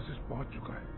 Message पहुंच चुका है।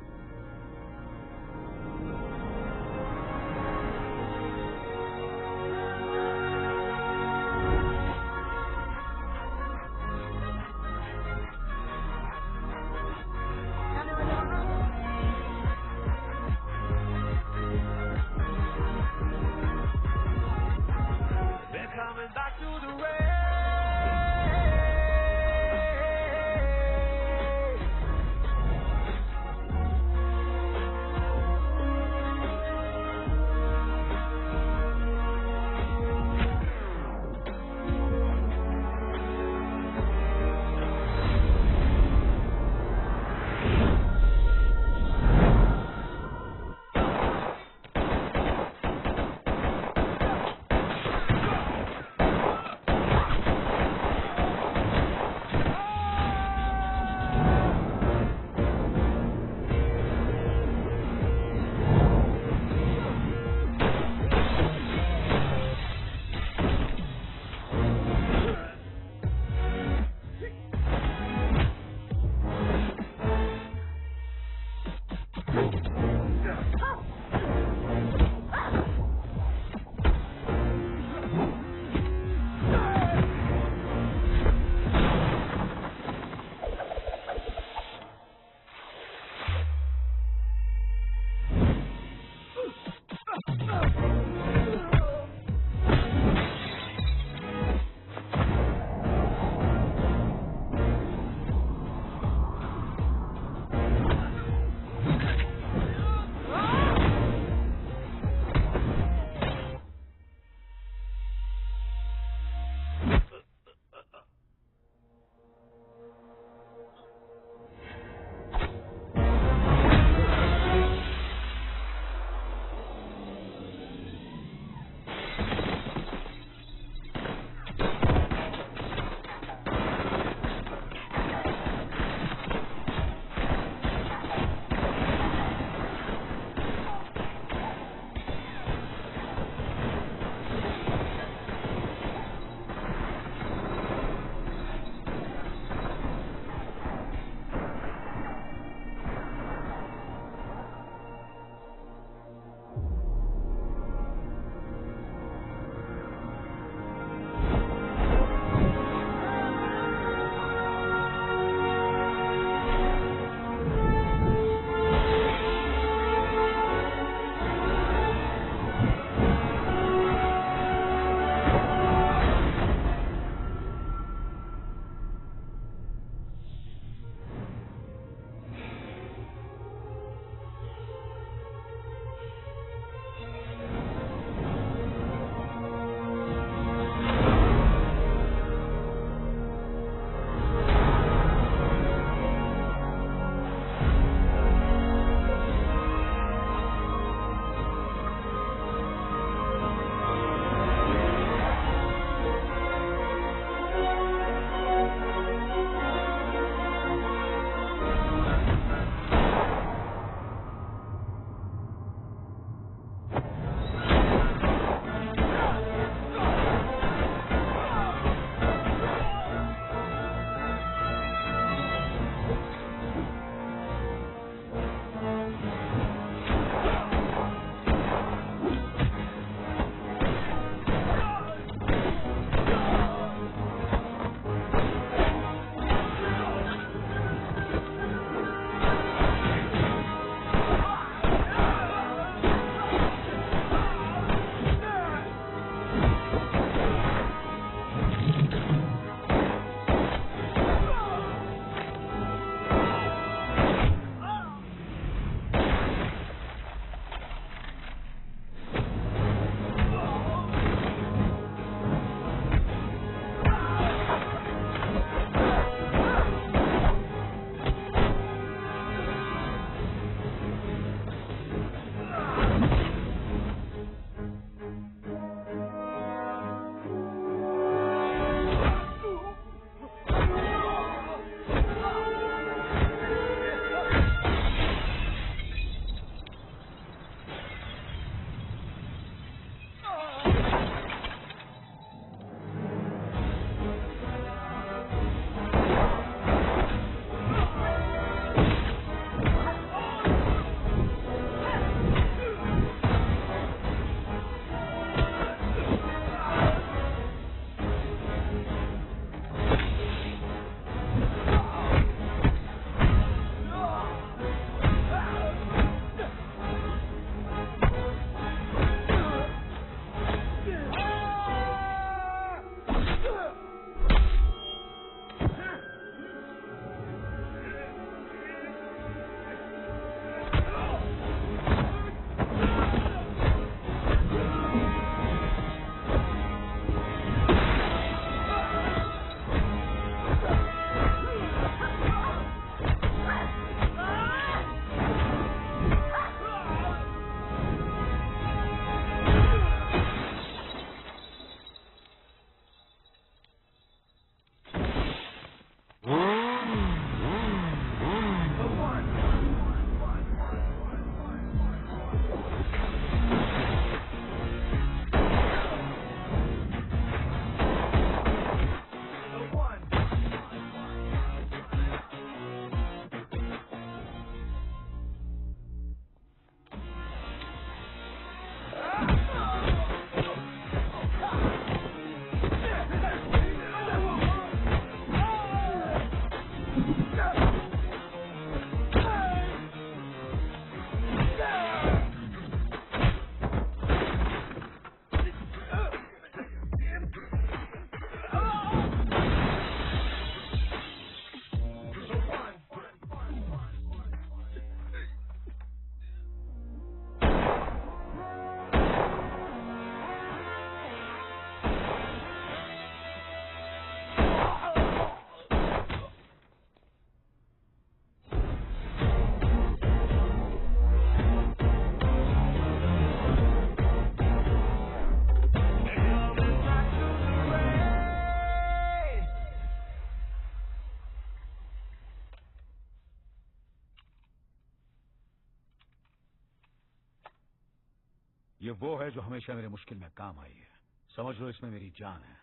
वो है जो हमेशा मेरे मुश्किल में काम आई है। समझ लो इसमें मेरी जान है।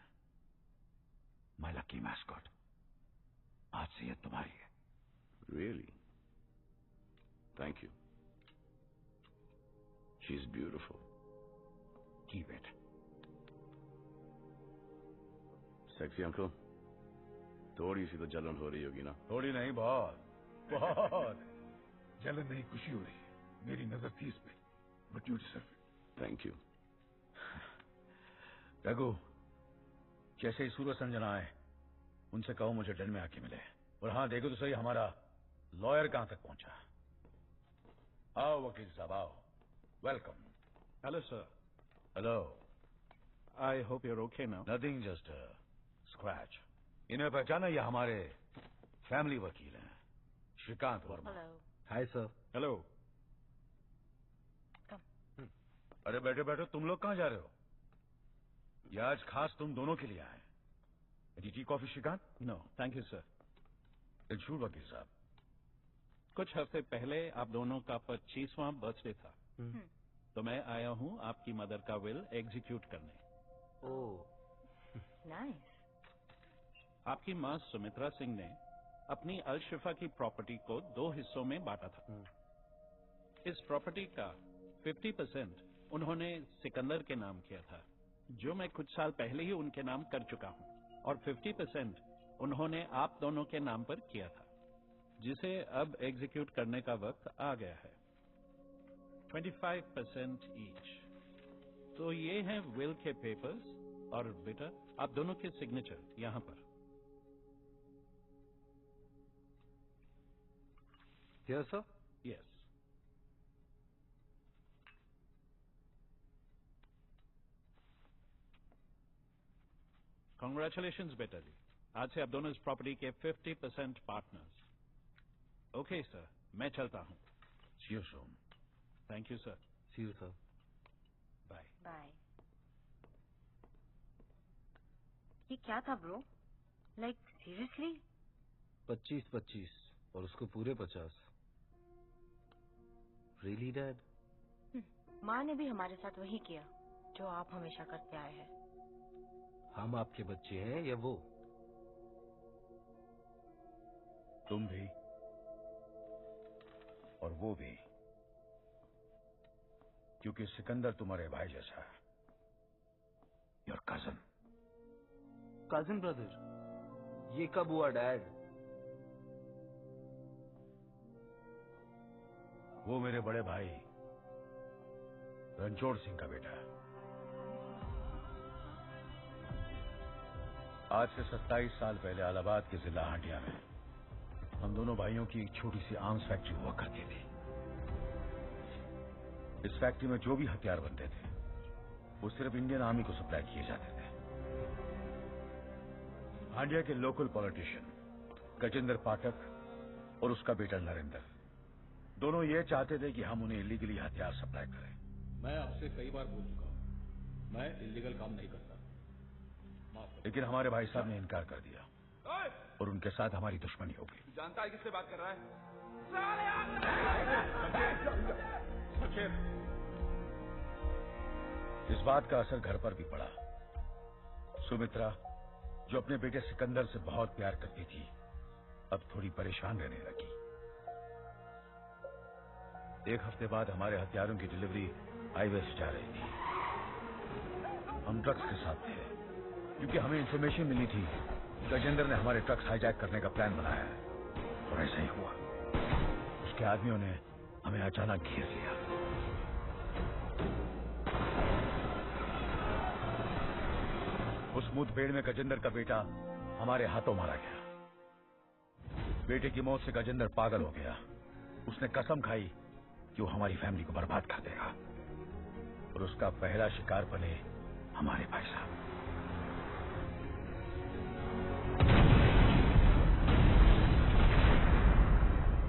माय लकी मैस्कॉट, आज से ये तुम्हारी है। Really? Thank you. She's beautiful. Keep it. Sexy uncle? थोड़ी सी तो जलन हो रही होगी ना? थोड़ी नहीं, बहुत बहुत। जलन नहीं, खुशी हो रही है। मेरी नजर थी इस पे, but you deserve it. Thank you. Raghu, जैसे ही सूरज संजना आए उनसे कहो मुझे डन में आके मिले। और हाँ, देखो तो सही हमारा लॉयर कहां तक पहुंचा। आओ वकील साहब, आओ। Welcome. Hello, sir. Hello. I hope you're okay now. Nothing, just scratch. इन्हें पहचाना, ये हमारे फैमिली वकील हैं, Shrikant Varma. Hello. Hi, sir. Hello. अरे बैठो बैठो, तुम लोग कहां जा रहे हो? ये आज खास तुम दोनों के लिए आए। Tea coffee Shrikant? No, thank you, sir. इंशूर वकील साहब। कुछ हफ्ते पहले आप दोनों का 25वां बर्थडे था, तो मैं आया हूँ आपकी मदर का विल एग्जीक्यूट करने। नाइस। आपकी माँ सुमित्रा सिंह ने अपनी अलशिफा की प्रॉपर्टी को 2 हिस्सों में बांटा था। इस प्रॉपर्टी का 50% उन्होंने सिकंदर के नाम किया था, जो मैं कुछ साल पहले ही उनके नाम कर चुका हूँ, और 50% उन्होंने आप दोनों के नाम पर किया था, जिसे अब एग्जीक्यूट करने का वक्त आ गया है। 25% ईच। तो ये हैं विल के पेपर्स, और बेटा आप दोनों के सिग्नेचर यहां पर। Here, sir? यस। Congratulations बेटा जी, आज से आप दोनों इस प्रॉपर्टी के 50% पार्टनर्स। ओके सर, मैं चलता हूँ। See you soon. Thank you sir. See you, sir. Bye. Bye. ये क्या था ब्रो? Like seriously? 25-25 और उसको पूरे 50। Really, Dad? माँ ने भी हमारे साथ वही किया जो आप हमेशा करते आए हैं। हम आपके बच्चे हैं या वो? तुम भी और वो भी, क्योंकि सिकंदर तुम्हारे भाई जैसा है। Your cousin. Cousin brother? ये कब हुआ, Dad? वो मेरे बड़े भाई रणछोड़ सिंह का बेटा है। आज से 27 साल पहले इलाहाबाद के जिला हांडिया में हम दोनों भाइयों की एक छोटी सी आर्म्स फैक्ट्री हुआ करती थी। इस फैक्ट्री में जो भी हथियार बनते थे वो सिर्फ इंडियन आर्मी को सप्लाई किए जाते थे। हांडिया के लोकल पॉलिटिशियन गजेंद्र पाठक और उसका बेटा नरेंद्र, दोनों ये चाहते थे कि हम उन्हें इलीगली हथियार सप्लाई करें। मैं आपसे कई बार बोल चुका हूं, मैं इलीगल काम नहीं करता। लेकिन हमारे भाई साहब ने इनकार कर दिया और उनके साथ हमारी दुश्मनी हो गई। जानता है किससे बात कर रहा है? इस बात का असर घर पर भी पड़ा। सुमित्रा, जो अपने बेटे सिकंदर से बहुत प्यार करती थी, अब थोड़ी परेशान रहने लगी। एक हफ्ते बाद हमारे हथियारों की डिलीवरी हाईवे से जा रही थी। हम ट्रक्स के साथ थे, क्योंकि हमें इंफॉर्मेशन मिली थी गजेंद्र ने हमारे ट्रक्स हाईजैक करने का प्लान बनाया है। और ऐसा ही हुआ। उसके आदमियों ने हमें अचानक घेर लिया। उस मुठभेड़ में गजेंद्र का बेटा हमारे हाथों मारा गया। बेटे की मौत से गजेंद्र पागल हो गया। उसने कसम खाई कि वो हमारी फैमिली को बर्बाद कर देगा, और उसका पहला शिकार बने हमारे भाई साहब।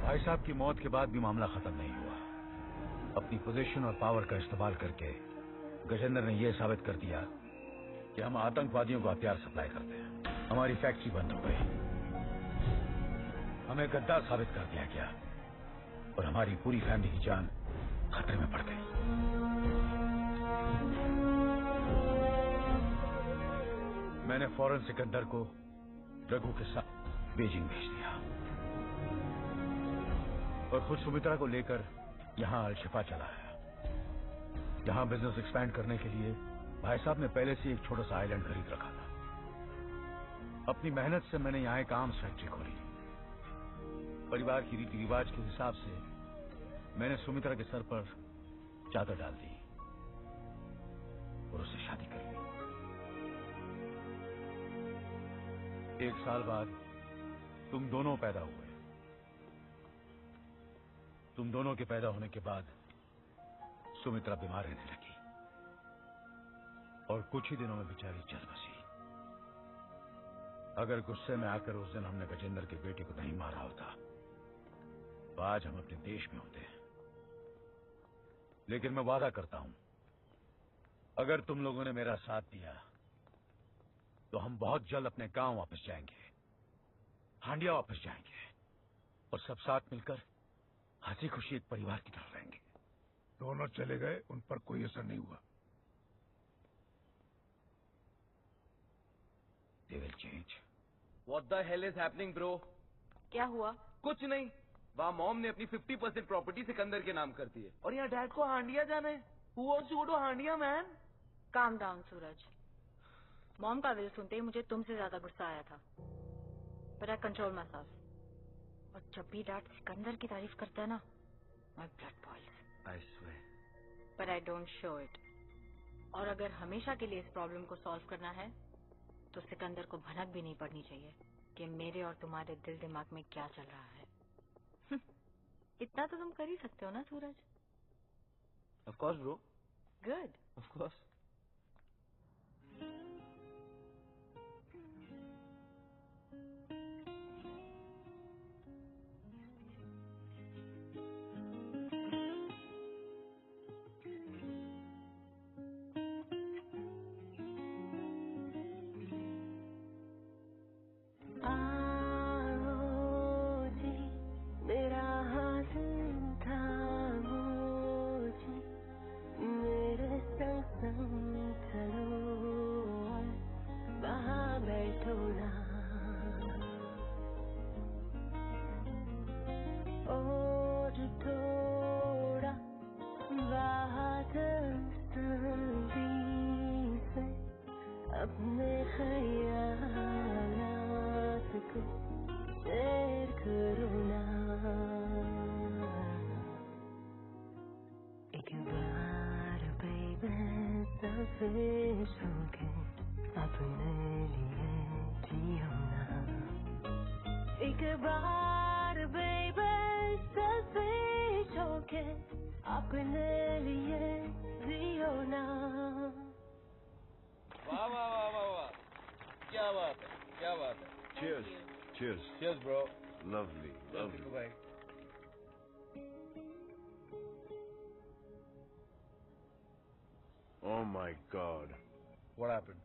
भाई साहब की मौत के बाद भी मामला खत्म नहीं हुआ। अपनी पोजीशन और पावर का इस्तेमाल करके गजेंद्र ने यह साबित कर दिया कि हम आतंकवादियों को हथियार सप्लाई करते हैं। हमारी फैक्ट्री बंद हो गई, हमें गद्दार साबित कर दिया गया और हमारी पूरी फैमिली की जान खतरे में पड़ गई। मैंने फौरन सिकंदर को रघु के साथ बीजिंग भेज दिया और खुद सुमित्रा को लेकर यहाँ अलशिफा चला आया। यहाँ बिजनेस एक्सपैंड करने के लिए भाई साहब ने पहले से एक छोटा सा आइलैंड खरीद रखा था। अपनी मेहनत से मैंने यहाँ एक आर्म्स फैक्ट्री खोली। परिवार की रीति रिवाज के हिसाब से मैंने सुमित्रा के सर पर चादर डाल दी और उससे शादी कर ली। 1 साल बाद तुम दोनों पैदा हुए। तुम दोनों के पैदा होने के बाद सुमित्रा बीमार रहने लगी और कुछ ही दिनों में बेचारी चल बसी। अगर गुस्से में आकर उस दिन हमने गजेंद्र के बेटे को नहीं मारा होता तो आज हम अपने देश में होते हैं। लेकिन मैं वादा करता हूं, अगर तुम लोगों ने मेरा साथ दिया तो हम बहुत जल्द अपने गांव वापस जाएंगे, हांडिया वापस जाएंगे और सब साथ मिलकर हंसी खुशी एक परिवार की तरह रहेंगे। दोनों चले गए, उन पर कोई असर नहीं हुआ। They will change. What the hell is happening, bro? क्या हुआ? कुछ नहीं। वहाँ मॉम ने अपनी 50% प्रॉपर्टी सिकंदर के नाम कर दी है और यहाँ डैड को हांडिया जाना है। Who wants to go to Handia, man? Calm down Suraj. Mom का विल सुनते ही मुझे तुमसे ज्यादा गुस्सा आया था, पर आई कंट्रोल माय सेल्फ। और जब भी डैड सिकंदर की तारीफ करता है ना, my blood boils. I swear. But I don't show it. और अगर हमेशा के लिए इस प्रॉब्लम को सॉल्व करना है तो सिकंदर को भनक भी नहीं पड़नी चाहिए कि मेरे और तुम्हारे दिल दिमाग में क्या चल रहा है। इतना तो तुम कर ही सकते हो ना सूरज? Of course, bro. Good. Of course. Oh my God. What happened?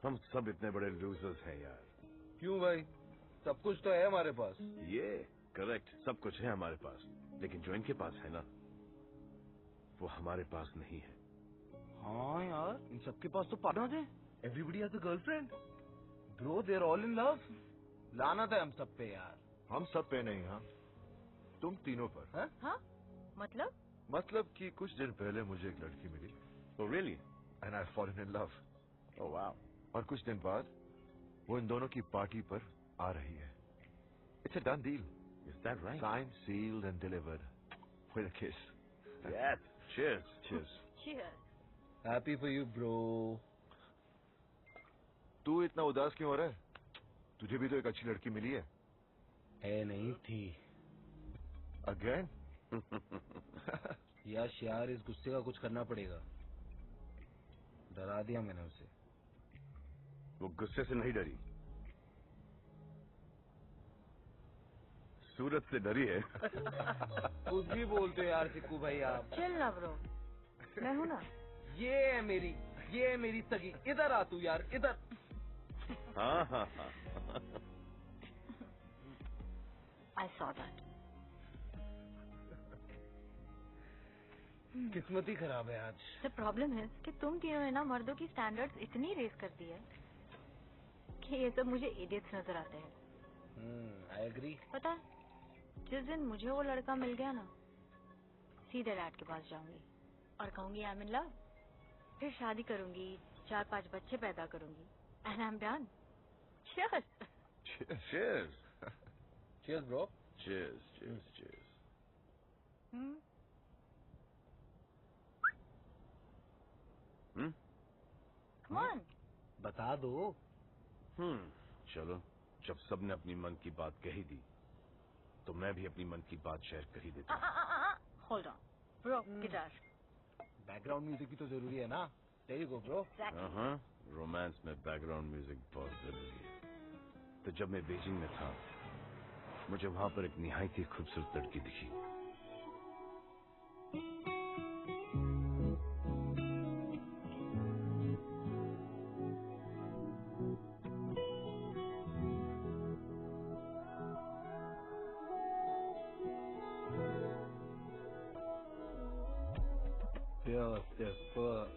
हम सब इतने बड़े लूजर्स हैं यार। क्यों भाई? सब कुछ तो है हमारे पास। ये करेक्ट, सब कुछ है हमारे पास, लेकिन जो इनके पास है ना, वो हमारे पास नहीं है। हाँ यार, इन सबके पास तो पार्टनर है। Everybody has a girlfriend. Bro, they're all in love. लानत है हम सब पे यार। हम सब पे नहीं, हाँ, तुम तीनों पर। हाँ? मतलब कि कुछ दिन पहले मुझे एक लड़की मिली। Oh really? And I fallen in love. Oh wow. और कुछ दिन बाद वो इन दोनों की पार्टी पर आ रही है। It's a done deal. Is that right? Signed, sealed and delivered. With a kiss. Yes. Cheers. Cheers. Cheers. Happy for you, bro. तू इतना उदास क्यों हो रहा है? तुझे भी तो एक अच्छी लड़की मिली है। नहीं थी। Again? यश यार, इस गुस्से का कुछ करना पड़ेगा। डरा दिया मैंने उसे। वो गुस्से से नहीं डरी, सूरज से डरी है। कुछ भी बोलते हो यार चिक्कू भाई आप। चिल ना ब्रो, मैं हूँ ना। ये है मेरी सगी। इधर आ तू यार, इधर। हाँ हाँ हाँ। I saw that. किस्मत ही खराब है आज। The problem is कि तुम तीनों ने ना मर्दों की स्टैंडर्ड्स इतनी रेस कर दी है कि ये सब मुझे इडियट्स नजर आते हैं। I agree. पता है, जिस दिन मुझे वो लड़का मिल गया ना, सीधे डैड के पास जाऊंगी और कहूंगी आई एम इन लव, फिर शादी करूंगी, 4-5 बच्चे पैदा करूंगी, and I am done. Cheers. Cheers. Cheers, bro. Cheers, cheers, cheers. Hmm? Come on. बता दो। चलो, जब सबने अपनी मन की बात कही दी, तो मैं भी अपनी मन की बात शेयर कर ही देता हूँ। Hold on. Bro, guitar. Background music भी तो जरूरी है ना। There you go, bro. Exactly. Romance में बैकग्राउंड म्यूजिक बहुत जरूरी है। तो जब मैं बीजिंग में था, मुझे वहां पर एक निहायत ही खूबसूरत लड़की दिखी। Beautiful.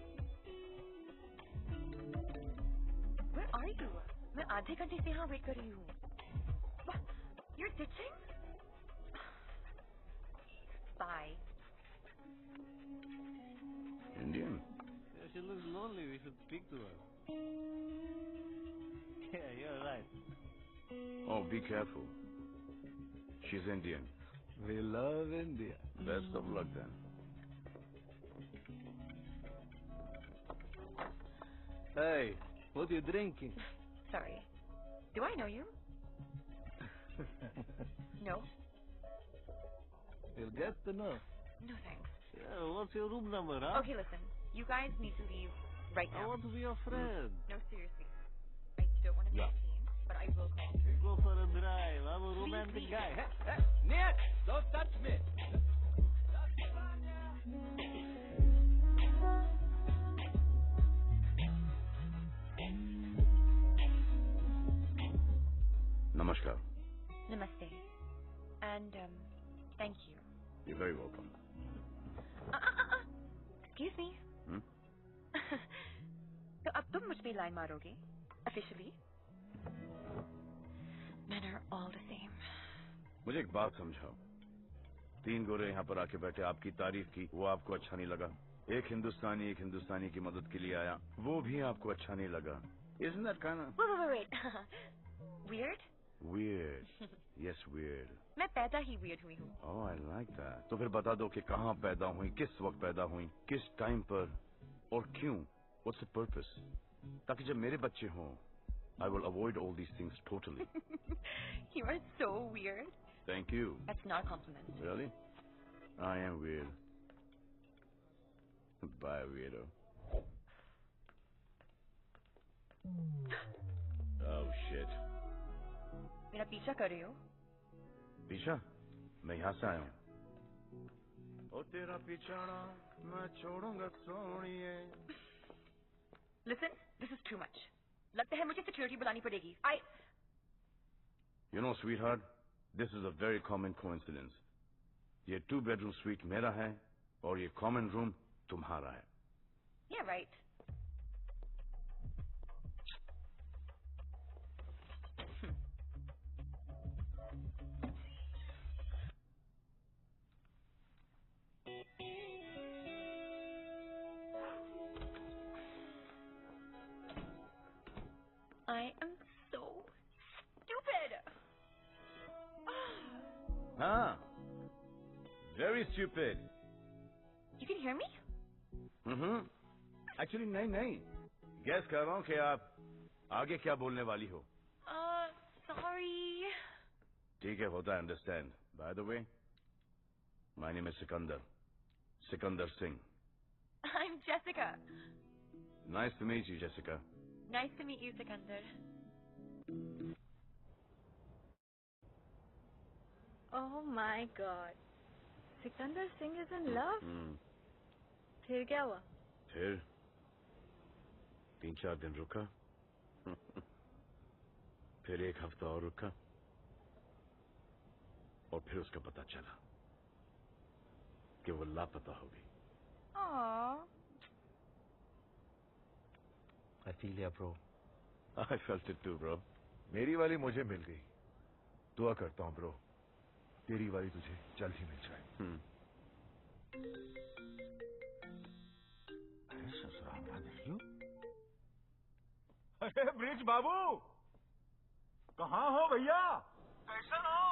Where are you? मैं आधे घंटे से यहाँ वेट कर रही हूँ। You're ditching? Bye. Indian? Yeah, she looks lonely. We should speak to her. Yeah, you're right. Oh, be careful. She's Indian. We love India. Best of luck then. Hey, what are you drinking? Sorry. Do I know you? No. You'll get to know. No thanks. Yeah, what's your room number, huh? Okay, listen. You guys need to leave right I now. want to be your friend. No, seriously. I don't want to be a team, but I will come through. Go for a drive. I'm a romantic Please. guy. Hey, Nick! Don't touch me! Namaskar. Namaste. And, thank you. You're very welcome. Excuse me. तो अब तुम मुझ पे line मारोगे? Officially? Men are all the same. मुझे एक बात समझाओ। 3 गोरे यहाँ पर आके बैठे, आपकी तारीफ की, वो आपको अच्छा नहीं लगा। एक हिंदुस्तानी की मदद के लिए आया, वो भी आपको अच्छा नहीं लगा। Isn't that kind of... Wait. Weird? Weird. Yes, weird. मैं पैदा ही weird हुई हूँ. Oh, I like that. तो फिर बता दो कि कहाँ पैदा हुई, किस वक्त पैदा हुई, किस टाइम पर और क्यों? What's the purpose? ताकि जब मेरे बच्चे हों, I will avoid all these things totally. You are so weird. Thank you. That's not a compliment. Really? I am weird. Bye, weirdo. Oh, shit. मेरा पीछा कर रही हो? पीछा? मैं यहाँ से आया हूँ। ओ तेरा पीछाना मैं छोड़ूंगा सोनिए। Listen, this is too much. लगता है मुझे सिक्योरिटी बुलानी पड़ेगी. You know, sweetheart, this is a very common coincidence. ये 2-bedroom suite मेरा है और ये common room तुम्हारा है. Yeah, right. I am so stupid. हाँ, very stupid. You can hear me? Actually, नहीं. Guess कर रहा हूँ कि आप आगे क्या बोलने वाली हो. Sorry. ठीक है, होता है, understand. By the way, my name is Sikandar Singh. I'm Jessica. Nice to meet you, Jessica. Nice to meet you, Sikandar. Oh my God. Sikandar Singh is in love? फिर क्या हुआ? फिर 3-4 दिन रुका, फिर 1 हफ्ता और रुका, और फिर उसका पता चला कि वो लापता हो गई. Aww. I feel ya, bro. I felt it too, bro. मेरी वाली मुझे मिल गई। दुआ करता हूँ ब्रो, तेरी वाली तुझे जल्द ही मिल जाए। अरे ससुराल देखियो। अरे ब्रिज बाबू, कहाँ हो भैया? कैसे हो?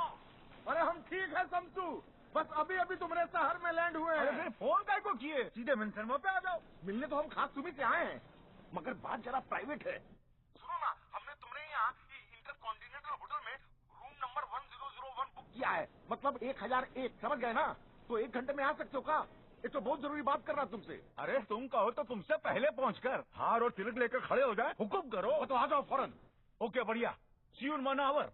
अरे हम ठीक है समसू, बस अभी अभी तुम्हारे शहर में लैंड हुए हैं। अरे फोन काय को किए? सीधे मेंशन पे आ जाओ। मिलने तो हम खास तुम्ही से आए हैं, मगर बात जरा प्राइवेट है। सुनो ना, हमने तुम्हारे यहाँ इंटरकॉन्टिनेंटल होटल में रूम नंबर 1001 बुक किया है, मतलब 1001, समझ गए ना? तो 1 घंटे में आ सकते हो का? ये तो बहुत जरूरी बात करना तुमसे। अरे तुम कहो तो तुमसे पहले पहुंचकर हार और तिलक लेकर खड़े हो जाए। हुकुम करो तो आ जाओ फौरन। ओके बढ़िया, सी यू इन 1 आवर।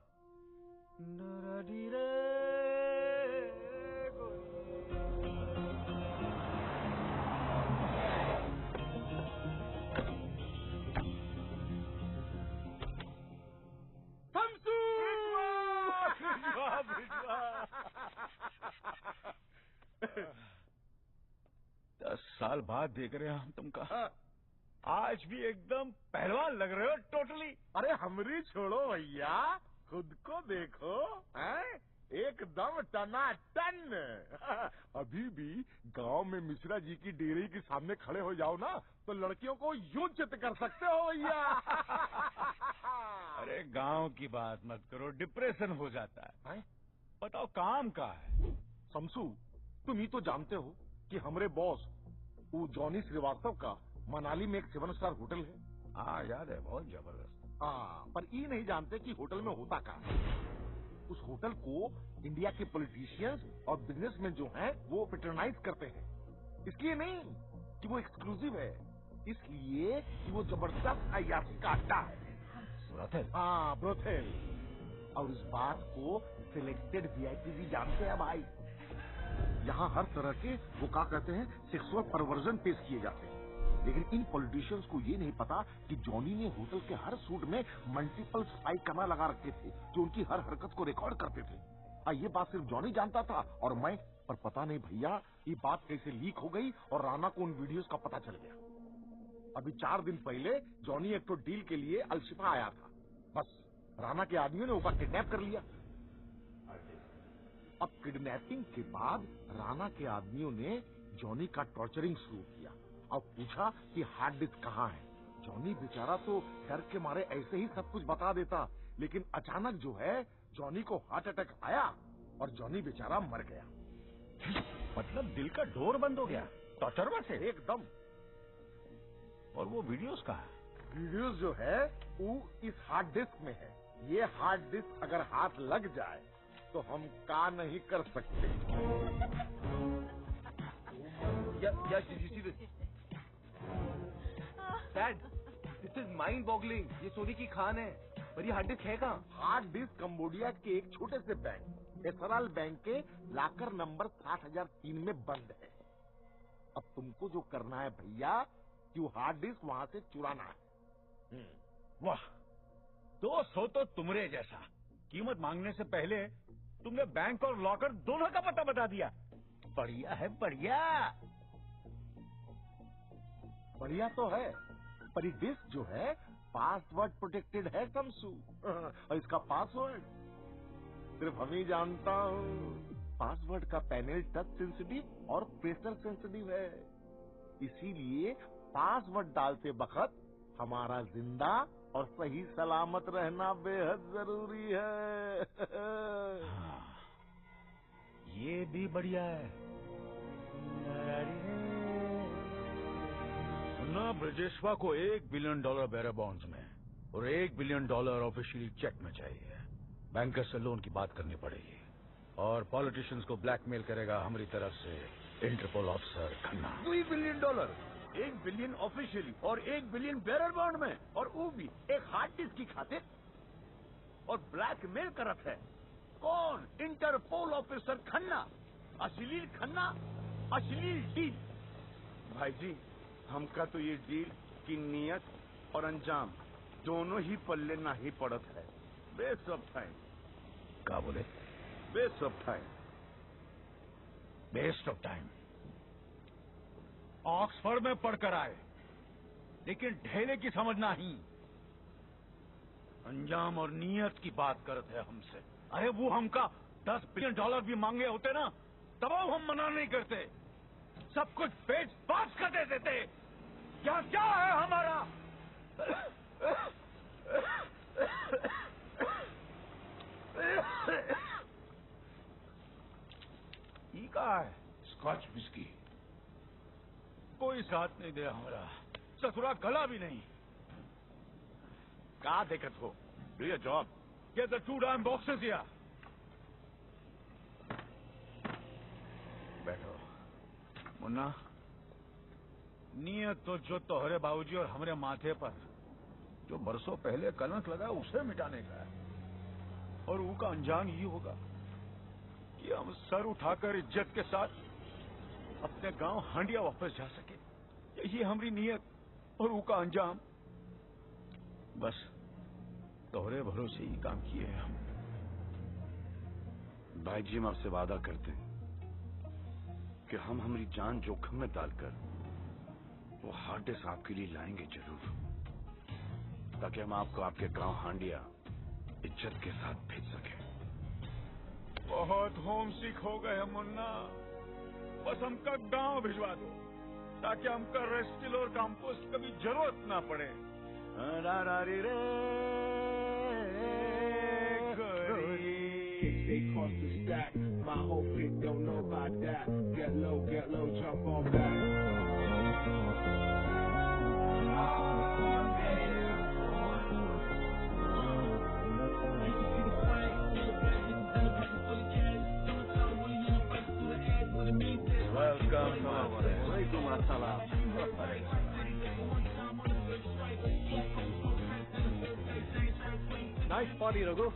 दस साल बाद देख रहे हैं हम तुमका। आज भी एकदम पहलवान लग रहे हो टोटली। अरे हमरी छोड़ो भैया, खुद को देखो, हैं? एकदम टनाटन। अभी भी गांव में मिश्रा जी की डेयरी के सामने खड़े हो जाओ ना, तो लड़कियों को यूं चित कर सकते हो भैया। अरे गांव की बात मत करो, डिप्रेशन हो जाता है। बताओ काम का है? शमसू, तुम ही तो जानते हो कि हमारे बॉस वो जॉनी श्रीवास्तव का मनाली में एक 7 स्टार होटल है। हाँ याद है, बहुत जबरदस्त। हाँ, पर ये नहीं जानते कि होटल में होता क्या है। उस होटल को इंडिया के पॉलिटिशियंस और बिजनेसमैन जो हैं वो पेट्रोनाइज करते हैं। इसलिए नहीं कि वो एक्सक्लूसिव है, इसलिए कि वो जबरदस्त अय्याशी का अड्डा है। ब्रोथेल? हाँ, ब्रोथेल। और इस बात को सिलेक्टेड वीआईपी भी जानते हैं भाई। यहाँ हर तरह के वो क्या कहते हैं सेक्सुअल परवर्जन पेश किए जाते हैं, लेकिन इन पॉलिटिशियंस को ये नहीं पता कि जॉनी ने होटल के हर सूट में मल्टीपल स्पाई कैमरा लगा रखे थे जो उनकी हर हरकत को रिकॉर्ड करते थे। ये बात सिर्फ जॉनी जानता था और मैं, पर पता नहीं भैया ये बात कैसे लीक हो गई और राणा को उन वीडियोस का पता चल गया। अभी 4 दिन पहले जॉनी एक तो डील के लिए अलशिफा आया था, बस राणा के आदमियों ने उसका किडनैप कर लिया। अब किडनैपिंग के बाद राणा के आदमियों ने जॉनी का टॉर्चरिंग शुरू किया और पूछा कि हार्ड डिस्क कहाँ है। जॉनी बेचारा तो डर के मारे ऐसे ही सब कुछ बता देता, लेकिन अचानक जो है जॉनी को हार्ट अटैक आया और जॉनी बेचारा मर गया। मतलब दिल का डोर बंद हो गया टॉर्चर से? एकदम। और वो वीडियोस कहाँ है? वीडियोस जो है वो इस हार्ड डिस्क में है। ये हार्ड डिस्क अगर हाथ लग जाए तो हम का नहीं कर सकते। Yes, did you see this? Dad, this is mind-boggling. ये सोने की खान है, पर ये हार्ड डिस्क है कहाँ? हार्ड डिस्क कंबोडिया के एक छोटे से बैंक, एसराल बैंक के लाकर नंबर 60,003 में बंद है। अब तुमको जो करना है भैया कि वो हार्ड डिस्क वहाँ से चुराना है। वाह, 200 तो तुमरे जैसा। कीमत मांगने से पहले तुमने बैंक और लॉकर दोनों का पता बता दिया। बढ़िया है, बढ़िया। बढ़िया तो है, पर ये डिस्क जो है पासवर्ड प्रोटेक्टेड है शमसू। और इसका पासवर्ड सिर्फ हम ही जानता हूँ। पासवर्ड का पैनल टच सेंसिटिव और प्रेशर सेंसिटिव है, इसीलिए पासवर्ड डालते वक्त हमारा जिंदा और सही सलामत रहना बेहद जरूरी है। हाँ, ये भी बढ़िया है। ना ब्रजेश्वा को $1 बिलियन बेरर बॉन्ड्स में और $1 बिलियन ऑफिशियली चेक में चाहिए। बैंकर से लोन की बात करनी पड़ेगी और पॉलिटिशियंस को ब्लैकमेल करेगा हमारी तरफ से Interpol officer Khanna. $2 billion, $1 billion officially और $1 बिलियन बेरर बॉन्ड में, और वो भी एक हार्ड डिस्क की खातिर, और ब्लैकमेल करत है कौन? इंटरपोल ऑफिसर खन्ना, अश्लील खन्ना, अश्लील डील। भाई जी, हमका तो ये डील की नियत और अंजाम दोनों ही पल्ले ना ही पड़त है। Waste of time. क्या बोले? Waste of time. Waste of time. Oxford में पढ़कर आए, लेकिन ढेले की समझ नहीं। अंजाम और नीयत की बात करते हैं हमसे। अरे वो हमका $10 बिलियन भी मांगे होते ना, तब हम मना नहीं करते। सब कुछ बेच बाच कर दे देते। क्या क्या है हमारा? ये कहा है? Scotch whisky. कोई साथ नहीं दे हमारा, ससुरा गला भी नहीं। कहा दिक्कत हो? Do your job. Get the 2 damn boxes here. बैठो। मुन्ना, नियत तो जो तोहरे बाबूजी और हमारे माथे पर जो बरसों पहले कलंक लगा उसे मिटाने का है। और वो का अंजाम ये होगा कि हम सर उठाकर इज्जत के साथ अपने गांव हांडिया वापस जा सके। यही हमारी नियत और वो का अंजाम। बस तोहरे भरोसे ही काम किए हैं हम। भाई जी, हम आपसे वादा करते हैं कि हम हमारी जान जोखिम में डालकर वो हार्ड डिस्क आपके लिए लाएंगे जरूर, ताकि हम आपको आपके गांव हांडिया इज्जत के साथ भेज सके। बहुत होम सिक हो गए हम मुन्ना, बस हमका गांव भिजवा दो ताकि हमका रेस्टिल और कंपोस्ट कभी जरूरत ना पड़े। They cost the stack. My whole clique don't know about that. Get low, jump on back. Nice party, Raghu.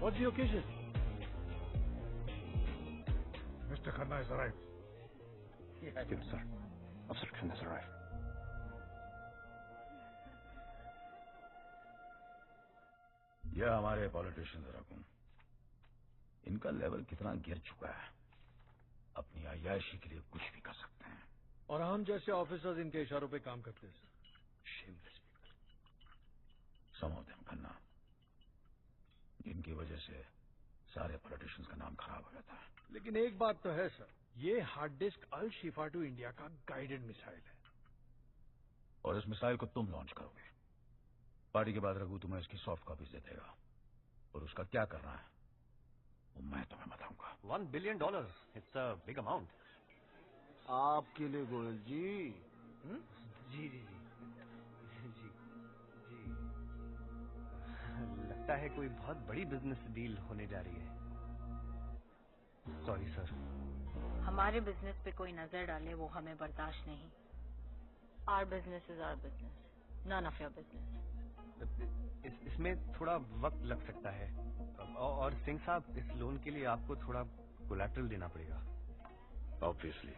What's the occasion? Mr. Khanna has arrived. Yes, sir. Officer Khanna has arrived. यह हमारे politicians रकूं, इनका level कितना गिर चुका है, अपनी आयाशी के लिए कुछ भी कर सकते हैं। और हम जैसे ऑफिसर्स इनके इशारों पे काम करते हैं sir. Shameless people. Some of them, Khanna, जिनकी वजह से सारे पॉलिटिशियंस का नाम खराब हो जाता है। लेकिन एक बात तो है सर, ये hard disc Al Shifa to India का गाइडेड मिसाइल है। और इस मिसाइल को तुम लॉन्च करोगे। पार्टी के बाद रघु तुम्हें इसकी सॉफ्ट कॉपीज दे देगा, और उसका क्या करना है वो मैं तुम्हें बताऊंगा। $1 billion, it's a big amount. आपके लिए गोयल जी। जी जी जी जी जी। लगता है कोई बहुत बड़ी बिजनेस डील होने जा रही है। Sorry sir. हमारे बिजनेस पे कोई नजर डाले वो हमें बर्दाश्त नहीं। Our business is our business, none of your business. इसमें थोड़ा वक्त लग सकता है, और सिंह साहब, इस लोन के लिए आपको थोड़ा कोलैटरल देना पड़ेगा। ऑब्वियसली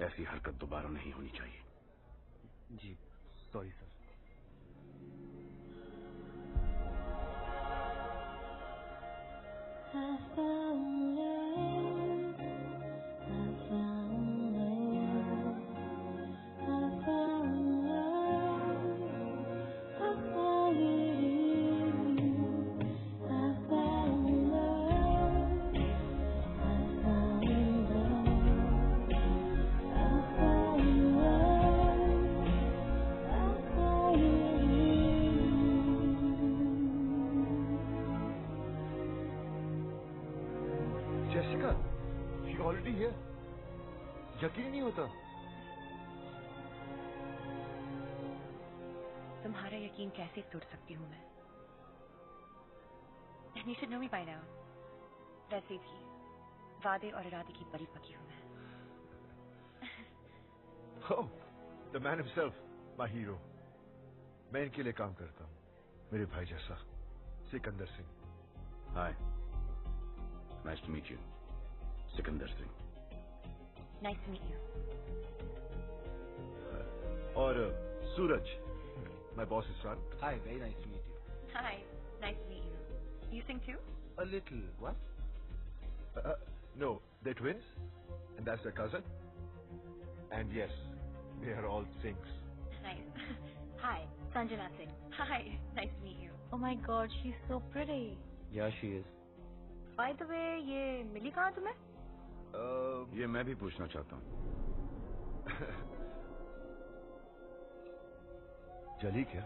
ऐसी हरकत दोबारा नहीं होनी चाहिए। जी sorry sir. Jessica, you already here? यकीन नहीं होता। तुम्हारा यकीन कैसे तोड़ सकती हूँ मैं? And you should know me by now. वैसे भी वादे और इरादे की परी पकी हूँ मैं। Oh, the man himself, my hero. मैं इनके लिए काम करता हूँ, मेरे भाई जैसा, Sikandar Singh. Hi, nice to meet you, Sikandar Singh. Nice to meet you. और सूरज, my boss is son. Hi, very nice to meet you. Hi, nice to meet you. You sing too? A little. What? No, they're twins, and that's their cousin. And yes, they are all Singhs. Nice. Hi, Sanjana Singh. Hi, nice to meet you. Oh my God, she's so pretty. Yeah, she is. By the way, ये मिली कहाँ तुम्हें? ये मैं भी पूछना चाहता हूँ। चली क्या?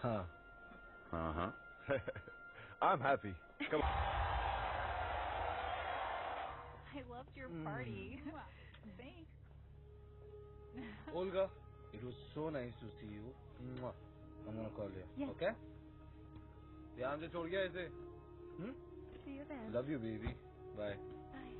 हाँ हाँ हाँ। I'm happy. Come on. I loved your party. Thanks. Olga, it was so nice to see you. Mwah. I'm gonna call you. Yes. Okay? ध्यान से छोड़ गया इसे. See you then. Love you, baby. Bye. Bye.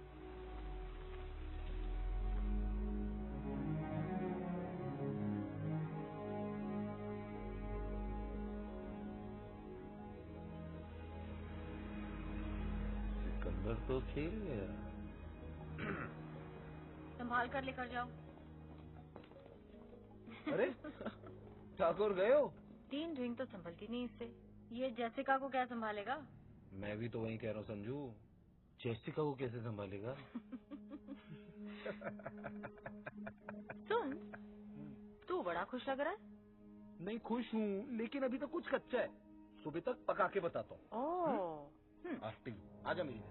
Sikandar तो खेल गया. संभाल कर लेकर जाओ. अरे ठाकुर गए हो? 3 रिंग तो संभलती नहीं इससे. ये जेसिका को क्या संभालेगा? मैं भी तो वही कह रहा हूँ संजू. जेसिका को कैसे संभालेगा? सुन, तू बड़ा खुश लग रहा है. नहीं खुश हूँ, लेकिन अभी तो कुछ कच्चा है. सुबह तक पका के बताता हूँ. ओह. एक्टिंग. आजा मेरी.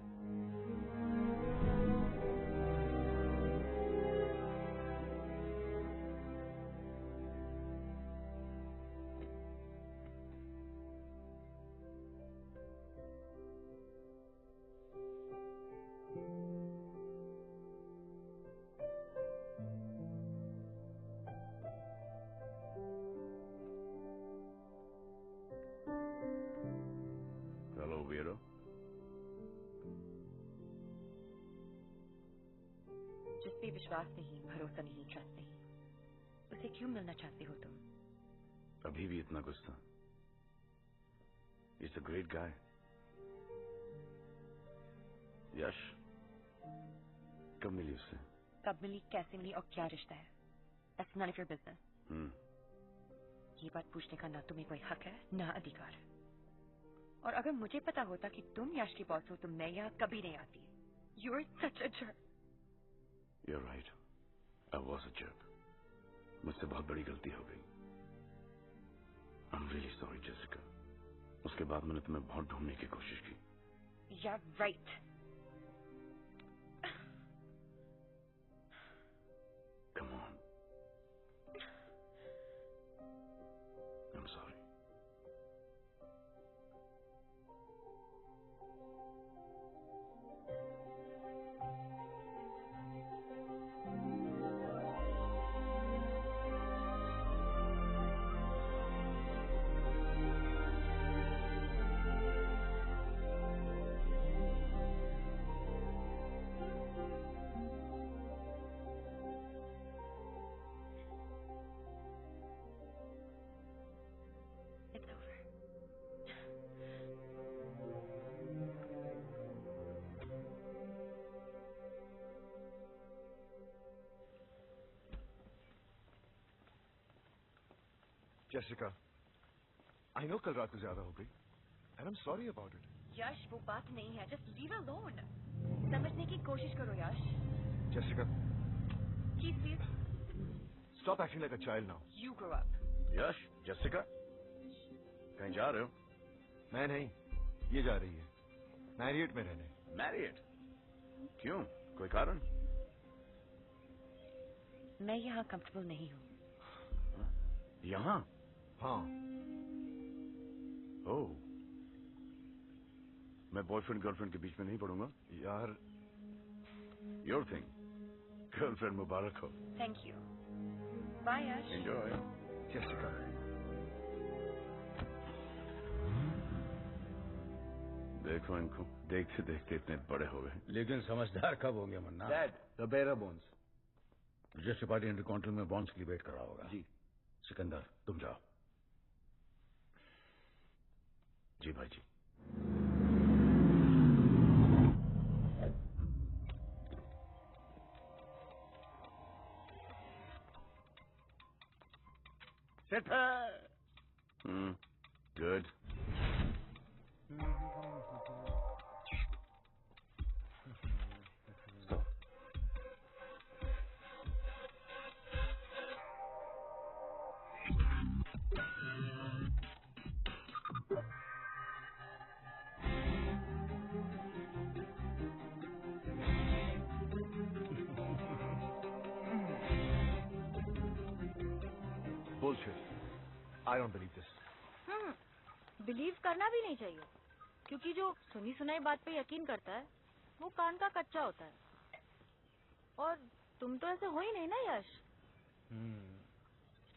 हेलो वीरो। जिस पे विश्वास नहीं, भरोसा नहीं, ट्रस्ट नहीं, उसे क्यों मिलना चाहते हो तुम? अभी भी इतना गुस्सा? He's a great guy. यश, कब मिली उससे? कब मिली, कैसे मिली और क्या रिश्ता है? That's none of your business. ये बात पूछने का ना तुम्हें कोई हक है ना अधिकार. और अगर मुझे पता होता कि तुम यश की बॉस हो तो मैं यहाँ कभी नहीं आती. You're such a jerk. You're right. I was a jerk. मुझसे बहुत बड़ी गलती हो गई. I'm really sorry, Jessica. उसके बाद मैंने तुम्हें बहुत ढूंढने की कोशिश की. Yeah, right. Come on. I'm sorry. It's over. Jessica, I know कल रात को ज्यादा हो गई, and I'm sorry about it. यश, वो बात नहीं है. Just leave her alone. समझने की कोशिश करो यश. Jessica, Please. stop acting like a child now. You grow up. Yash, Jessica, कहीं जा रहे हो? मैं नहीं, ये जा रही है मैरियट में रहने. मैरियट? क्यों? कोई कारण? मैं यहाँ कंफर्टेबल नहीं हूँ. यहाँ? हाँ. ओह, मैं बॉयफ्रेंड गर्लफ्रेंड के बीच में नहीं पड़ूंगा. यार, योर थिंग. गर्लफ्रेंड मुबारक हो. Thank you. Bye Yash. Enjoy. Jessica. देखो इनको, देखते देखते इतने बड़े हो गए. लेकिन समझदार कब होंगे मन्ना? Dad, the bearer bones. Register party inter council में बॉन्ड्स की वेट कर रहा होगा. जी. सिकंदर, तुम जाओ. जी भाई जी. सेट है. Good. Bullshit. I don't believe this. Believe करना भी नहीं चाहिए, क्योंकि जो सुनी सुनाई बात पे यकीन करता है वो कान का कच्चा होता है। और तुम तो ऐसे हो ही नहीं ना यश।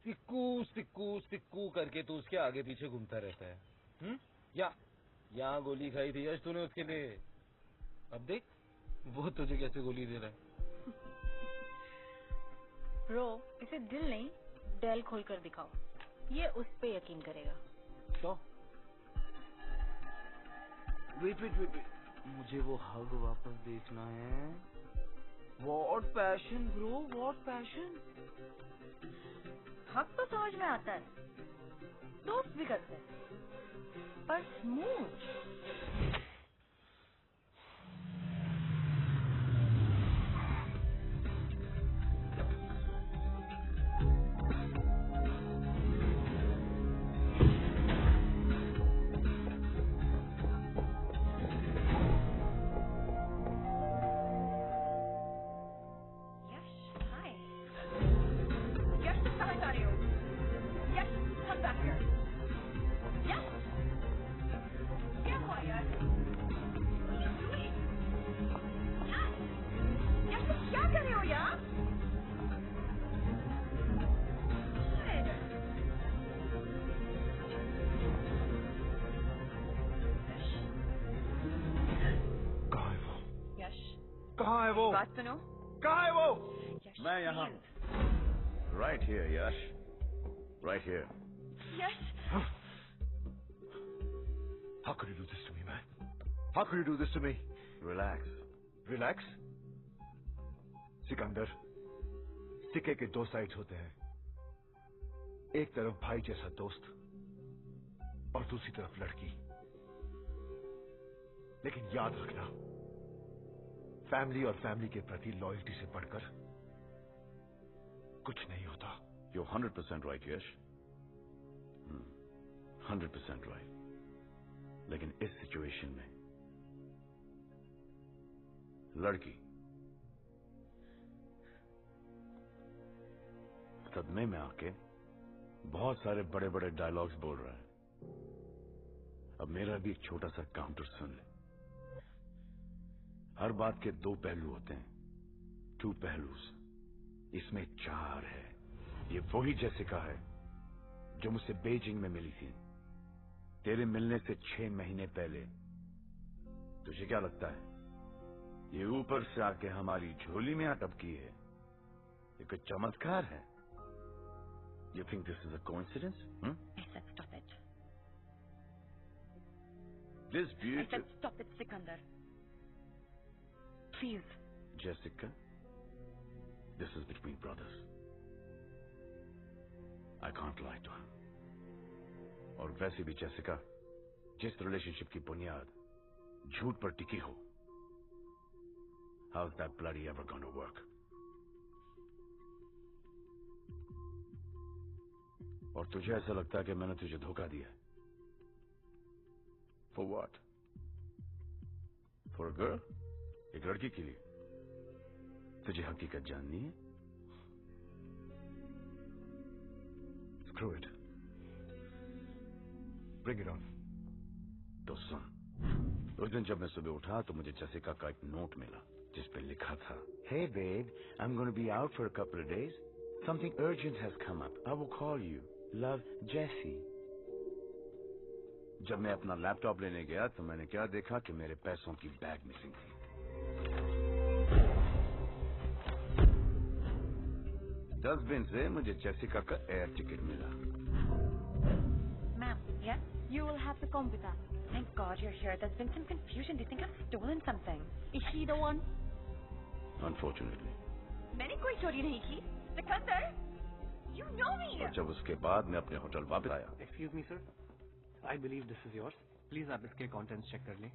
सिक्कू सिक्कू सिक्कू करके तू उसके आगे पीछे घूमता रहता है। यहाँ गोली खाई थी यश तूने उसके लिए, अब देख वो तुझे कैसे गोली दे रहा है। ब्रो, इसे दिल नहीं डेल खोल कर दिखाओ, ये उस पे यकीन करेगा। तो वेट, मुझे वो हग वापस देखना है। What passion bro, what passion. हक तो समझ में आता है, दोस्त भी करते हैं, पर स्मूथ। कहाँ है वो? बात सुनो। कहाँ है वो? मैं यहाँ हूँ। Right here, Yash. Right here. Yash. How could you do this to me, man? How could you do this to me? Relax. Relax? Sikandar, सिक्के के दो साइड होते हैं। एक तरफ भाई जैसा दोस्त और दूसरी तरफ लड़की। लेकिन याद रखना, फैमिली और फैमिली के प्रति लॉयल्टी से बढ़कर कुछ नहीं होता। You're 100% right, Yash. 100% right. लेकिन इस सिचुएशन में लड़की सदमे में आके बहुत सारे बड़े बड़े डायलॉग्स बोल रहा है। अब मेरा भी एक छोटा सा काउंटर सुन ले। हर बात के दो पहलू होते हैं, टू पहलूस। इसमें चार है। ये वही जेसिका है जो मुझसे बीजिंग में मिली थी, तेरे मिलने से 6 महीने पहले। तुझे क्या लगता है ये ऊपर से आके हमारी झोली में अटकी है? ये कोई चमत्कार है? You think this is a coincidence? I said stop it. This beauty... I said stop it, Sikandar. Please. Jessica, this is between brothers. I can't lie to her. और वैसे भी जेसिका, जिस रिलेशनशिप की बुनियाद झूठ पर टिकी हो, how's that bloody ever gonna work? और तुझे ऐसा लगता है कि मैंने तुझे धोखा दिया? For what? For a girl? एक लड़की के लिए? तुझे हकीकत जाननी है? Screw it. Bring it on. तो सुन, उस दिन जब मैं सुबह उठा तो मुझे जेसिका का एक नोट मिला जिस पे लिखा था, Hey babe, I'm going to be out for a couple of days. Something urgent has come up. I will call you. Love, Jessie. जब मैं अपना लैपटॉप लेने गया तो मैंने क्या देखा कि मेरे पैसों की बैग मिसिंग थी। डस्टबिन से मुझे जेसिका का एयर टिकट मिला। Ma'am, yes? You will have to come with us. Thank God you're here. There's been some confusion. They think I've stolen something. Is she the one? Unfortunately. मैंने कोई चोरी नहीं की। Sikandar, you know me. और जब उसके बाद मैं अपने होटल वापस आया। Excuse me, sir. I believe this is yours. Please आप इसके contents check कर लें।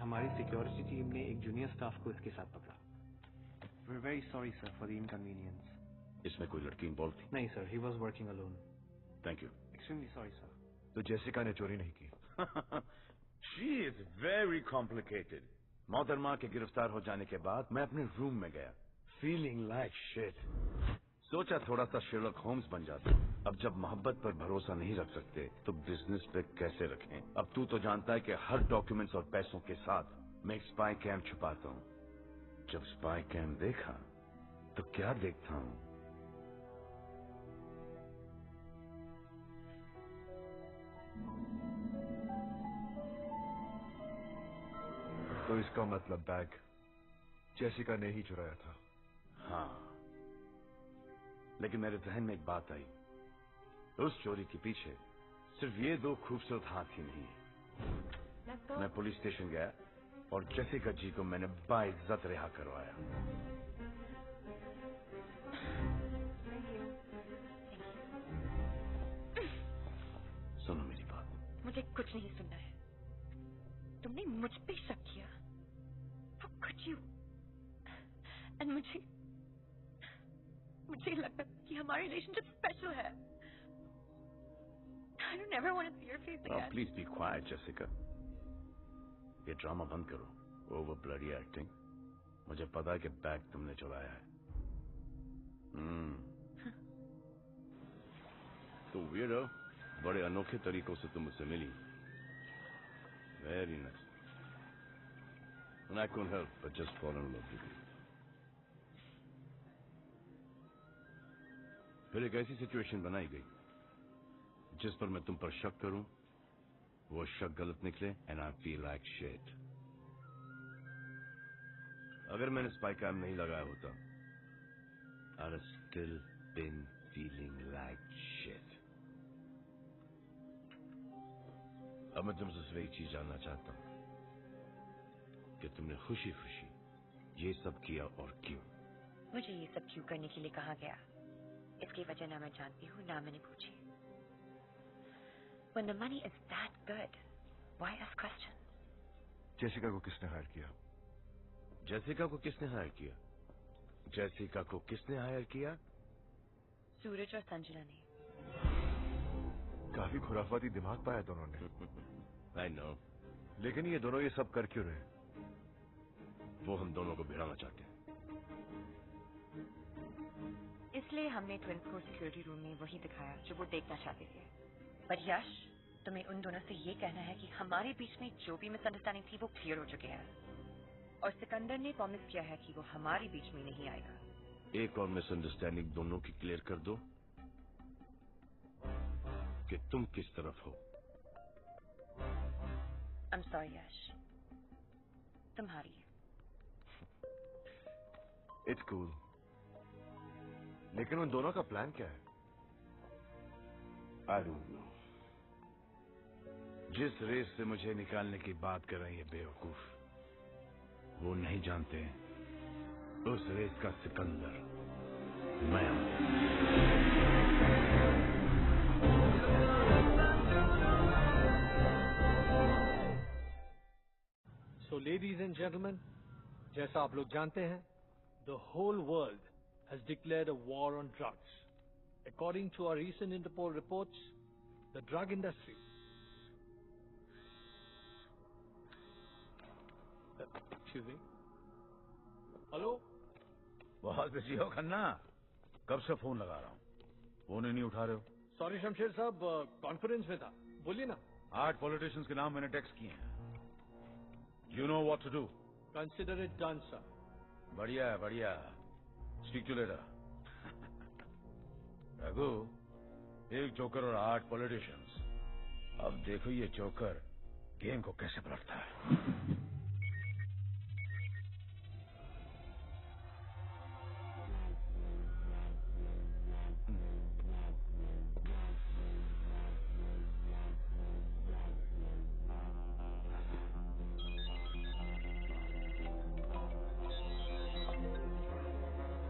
हमारी सिक्योरिटी टीम ने एक जूनियर स्टाफ को इसके साथ पकड़ा। We're very sorry, sir, for the inconvenience. इसमें कोई लड़की इन्वॉल्व थी? नहीं, sir. He was working alone. Thank you. Extremely sorry, sir. तो जेसिका ने चोरी नहीं की? She is very complicated. मोहतरमा के गिरफ्तार हो जाने के बाद मैं अपने रूम में गया, फीलिंग लाइक शिट। सोचा थोड़ा सा शेरलॉक होम्स बन जाता। अब जब मोहब्बत पर भरोसा नहीं रख सकते तो बिजनेस पे कैसे रखें? अब तू तो जानता है कि हर डॉक्यूमेंट्स और पैसों के साथ मैं एक स्पाई कैम्प छुपाता हूँ। जब स्पाई कैम्प देखा तो क्या देखता हूँ? तो इसका मतलब बैग जेसिका ने ही चुराया था? हाँ, लेकिन मेरे जहन में एक बात आई। उस चोरी के पीछे सिर्फ ये दो खूबसूरत हाथ ही नहीं है। मैं पुलिस स्टेशन गया और जेसिका जी को मैंने बाइज्जत रिहा करवाया। सुनो मेरी बात। मुझे कुछ नहीं सुनना है। तुमने मुझ पे शक किया। How could you? And मुझे लगता है कि हमारी रिलेशनशिप स्पेशल है। I don't ever want to see your face again. Please be quite Jessica. ये ड्रामा बंद करो, ओवर ब्लडी एक्टिंग। मुझे पता है कि बैग तुमने चुराया है। तो वीरो, बड़े अनोखे तरीकों से तुम मुझसे मिली। Very nice. And I couldn't help but just fall in love with you. फिर एक ऐसी सिचुएशन बनाई गई जिस पर मैं तुम पर शक करूं, वो शक गलत निकले, and I feel like shit. अगर मैंने स्पाई कैम नहीं लगाया होता, I'd have still been feeling like shit. अब मैं तुमसे सिर्फ एक चीज जानना चाहता हूं कि तुमने खुशी खुशी ये सब किया और क्यों? मुझे ये सब क्यों करने के लिए कहा गया, इसकी वजह ना मैं जानती हूँ ना मैंने पूछी। When the money is that good, why ask questions? Jessica को किसने हायर किया? जेसिका को किसने हायर किया? जेसिका को किसने हायर किया? सूरज और संजना ने। काफी खुराफाती दिमाग पाया दोनों ने। I know. लेकिन ये दोनों ये सब कर क्यों रहे? वो हम दोनों को भिड़ाना चाहते हैं। इसलिए हमने ट्विंस को सिक्योरिटी रूम में वही दिखाया जो वो देखना चाहते थे। पर यश, तुम्हें उन दोनों से ये कहना है कि हमारे बीच में जो भी मिसअंडरस्टैंडिंग थी वो क्लियर हो चुके हैं, और सिकंदर ने प्रॉमिस किया है कि वो हमारे बीच में नहीं आएगा। एक और मिसअंडरस्टैंडिंग दोनों की क्लियर कर दो कि तुम किस तरफ हो। I'm sorry यश, तुम्हारी। It's cool. लेकिन उन दोनों का प्लान क्या है? I don't know. जिस रेस से मुझे निकालने की बात कर रही है बेवकूफ, वो नहीं जानते उस रेस का सिकंदर मैं हूं। So ladies and gentlemen, जैसा आप लोग जानते हैं, the whole world has declared a war on drugs. According to our recent Interpol reports, the drug industry. Excuse me. Hello? बहुत बिजी हो खन्ना? कब से फोन लगा रहा हूँ, फोन ही नहीं उठा रहे हो। Sorry शमशेर साहब, कॉन्फ्रेंस में था, बोलिए ना। 8 पॉलिटिशियंस के नाम मैंने टेक्स्ट किए हैं। You know what to do. Consider it done, sir. बढ़िया है, बढ़िया। Speak to later. रघु, एक जोकर और 8 पॉलिटिशियंस। अब देखो ये जोकर गेम को कैसे पलटता है।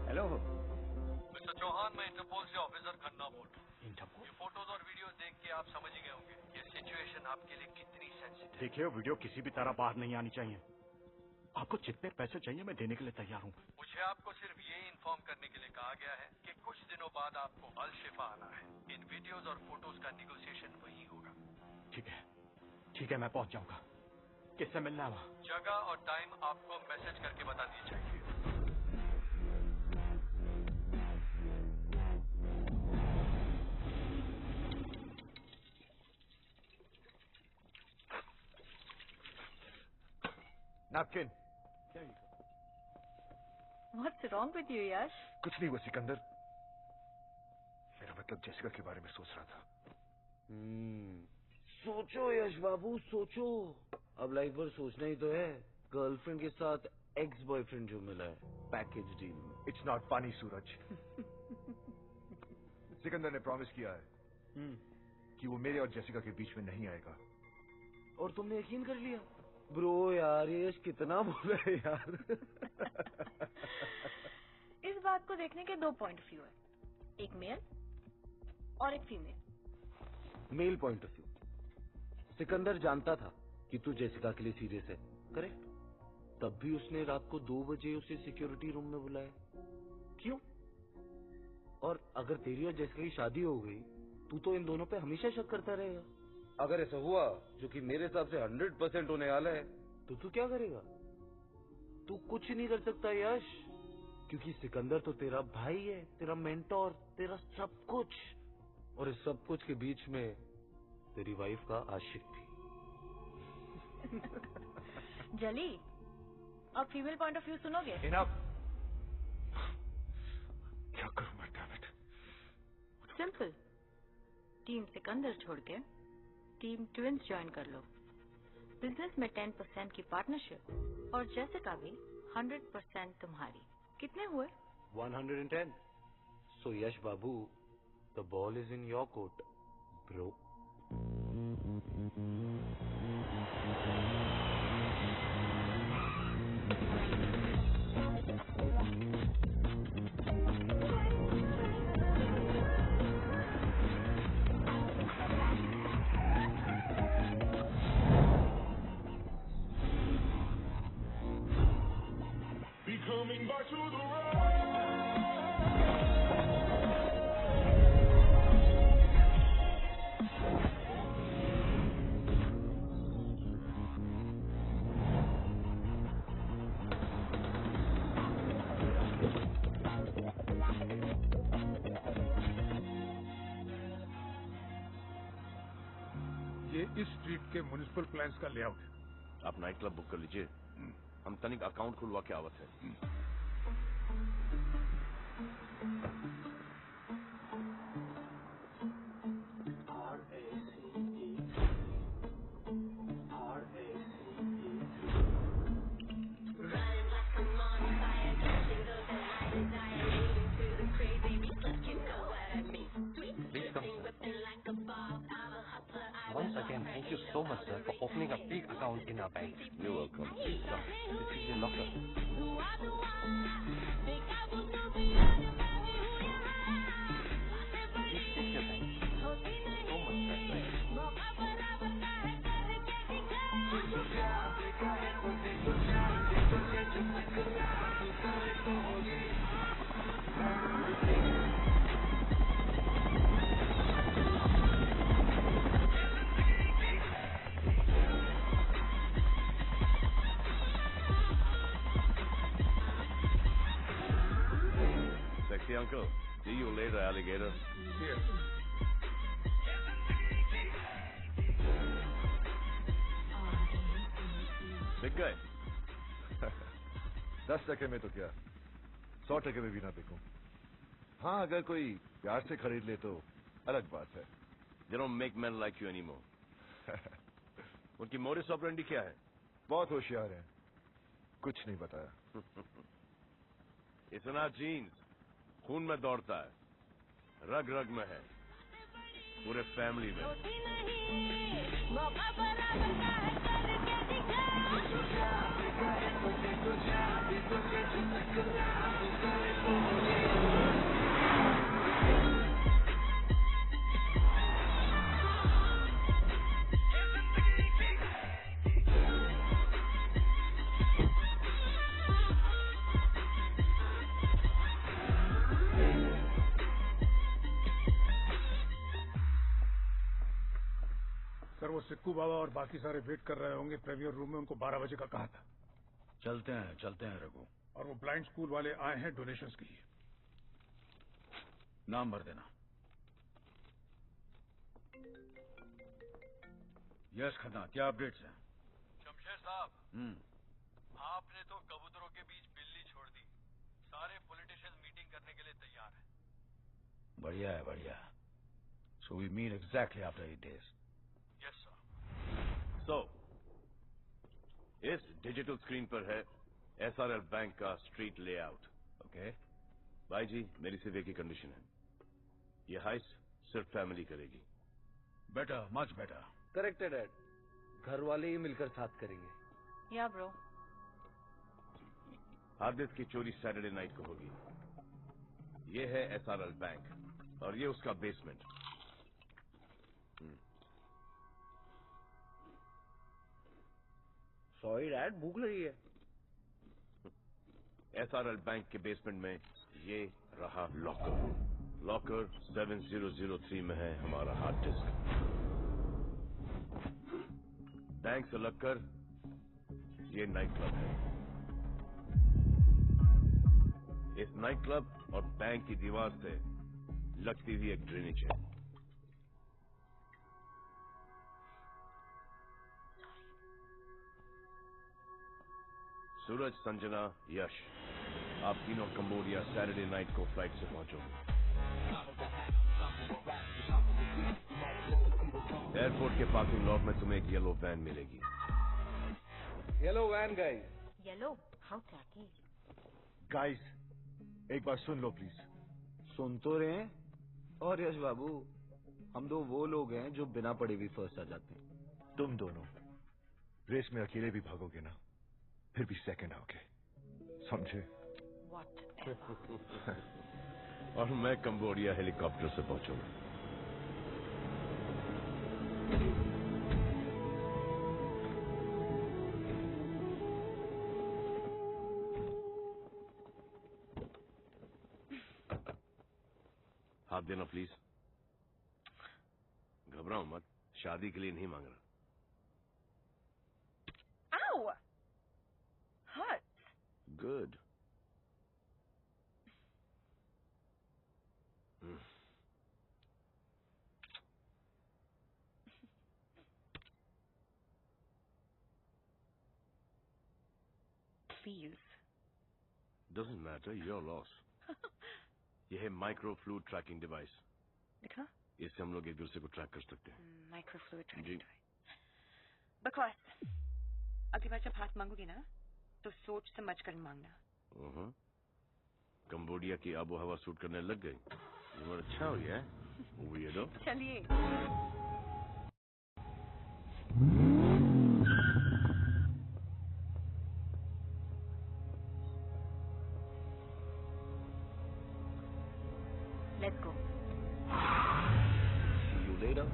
हेलो मिस्टर चौहान, मैं इंटरपोल से ऑफिसर खन्ना बोल रहा हूँ। ये फोटोज और वीडियोस देख के आप समझ ही गए होंगे ये सिचुएशन आपके लिए कितनी सेंसिटिव। देखिए, वीडियो किसी भी तरह बाहर नहीं आनी चाहिए। आपको जितने पैसे चाहिए मैं देने के लिए तैयार हूँ। मुझे आपको सिर्फ ये इन्फॉर्म करने के लिए कहा गया है कि कुछ दिनों बाद आपको अल शिफा आना है। इन वीडियोस और फोटोज का नेगोशिएशन वही होगा। ठीक है, मैं पहुंच जाऊंगा। किससे मिलना है वहाँ? जगह और टाइम आपको मैसेज करके बता दी चाहिए। Napkin. What's wrong with you, Yash? कुछ नहीं हुआ सिकंदर। मेरा मतलब जेसिका के बारे में सोच रहा था। सोचो यश बाबू, सोचो। अब लाइफ भर सोचना ही तो है। गर्लफ्रेंड के साथ एक्स बॉयफ्रेंड जो मिला है पैकेज डील में। इट्स नॉट फनी सूरज। सिकंदर ने प्रॉमिस किया है कि वो मेरे और जेसिका के बीच में नहीं आएगा। और तुमने यकीन कर लिया? ब्रो यार, ये यश कितना बोला है यार। इस बात को देखने के 2 पॉइंट ऑफ व्यू है, एक मेल और एक female. Male point of view, Sikandar जानता था कि तू जेसिका के लिए सीरियस है, करेक्ट? तब भी उसने रात को 2 बजे उसे सिक्योरिटी रूम में बुलाया। क्यों? और अगर तेरी और जेसिका की शादी हो गई, तू तो इन दोनों पे हमेशा शक करता रहेगा। अगर ऐसा हुआ, जो कि मेरे हिसाब से 100% होने वाला है, तो तू क्या करेगा? तू कुछ नहीं कर सकता यश, क्योंकि सिकंदर तो तेरा भाई है, तेरा मेंटोर, तेरा सब कुछ। और इस सब कुछ के बीच में तेरी वाइफ का आशिक भी। जली, अब फीमेल पॉइंट ऑफ व्यू सुनोगे? इनफ। क्या करूं मैं, damn it? Simple, team Sikandar छोड़ के टीम ट्विंस ज्वाइन कर लो। बिजनेस में 10% की पार्टनरशिप और जेसिका भी 100% तुम्हारी। कितने हुए? 110। सो यश बाबू, the ball is in your court, bro. Coming back to the road. ये इस स्ट्रीट के म्युनिसिपल प्लान्स का लेआउट है। आप नाइट क्लब बुक कर लीजिए, हम तनिक अकाउंट खुलवा के आवत है। Once again, thank you so much, sir, for opening a big account in our bank. You're welcome. Please, sir, this is your locker. Please take your time. Thank you so much, Sexy uncle, see you later, alligator. Here. बिक गए? 10 टके में तो क्या, 100 टके में भी ना बिकूं। हाँ, अगर कोई प्यार से खरीद ले तो अलग बात है। They don't make men like you anymore. उनकी मोडिस ऑपरेंडी क्या है? बहुत होशियार हैं, कुछ नहीं बताया। इतना जीन्स खून में दौड़ता है, रग रग में है, पूरे फैमिली में। अगर वो सिक्कू बाबा और बाकी सारे वेट कर रहे होंगे प्रीमियर रूम में, उनको 12 बजे का कहा था। चलते हैं रघु। और वो ब्लाइंड स्कूल वाले आए हैं डोनेशंस के लिए। नाम भर देना। यश खन्ना, क्या अपडेट्स हैं? शमशेर साहब, आपने तो कबूतरों के बीच बिल्ली छोड़ दी। सारे पॉलिटिशियंस मीटिंग करने के लिए तैयार हैं। बढ़िया। So we meet exactly after 8 days. Yes sir. So, इस डिजिटल स्क्रीन पर है एसआरएल बैंक का स्ट्रीट लेआउट। ओके। भाई जी, मेरी सिर्फ एक ही कंडीशन है, ये हाइस सिर्फ फैमिली करेगी। Better, much better. करेक्ट है डैड, घर वाले ही मिलकर साथ करेंगे। या ब्रो। हार्ड डिस्क की चोरी सैटरडे नाइट को होगी। ये है एसआरएल बैंक और ये उसका बेसमेंट। सॉरी डैड, भूख लगी है। एसआरएल बैंक के बेसमेंट में ये रहा लॉकर 7003 में है हमारा हार्ड डिस्क। बैंक से लगकर ये नाइट क्लब है। इस नाइट क्लब और बैंक की दीवार से लगती हुई एक ड्रेनेज है। सूरज, संजना, यश, आप तीनों कंबोडिया सैटरडे नाइट को फ्लाइट से पहुंचोगे। एयरपोर्ट के पार्किंग लॉट में तुम्हें एक येलो वैन मिलेगी। Yellow van guys. Yellow? How tacky. Guys, एक बार सुन लो प्लीज। सुन तो रहे हैं। और यश बाबू, हम दो वो लोग हैं जो बिना पढ़े भी फर्स्ट आ जाते हैं। तुम दोनों रेस में अकेले भी भागोगे ना, फिर भी सेकंड आओगे, समझे? और मैं कंबोडिया हेलीकॉप्टर से पहुंचूंगा। हाथ देना प्लीज। घबराओ मत, शादी के लिए नहीं मांग रहा। Ow! Hurts. Good. Please. Doesn't matter, your loss. यह है माइक्रो फ्लूइड ट्रैकिंग डिवाइस। दिखा? इससे हम लोग एक दूसरे को ट्रैक कर सकते हैं। Microfluid tracking device. बकवास। अगली बार जब हाथ मांगोगी ना, तो सोच समझ कर मांगना। कंबोडिया की आबो हवा सूट करने लग गई। उम्र अच्छा हो गया है। Weirdo। चलिए। Let's go. See you later.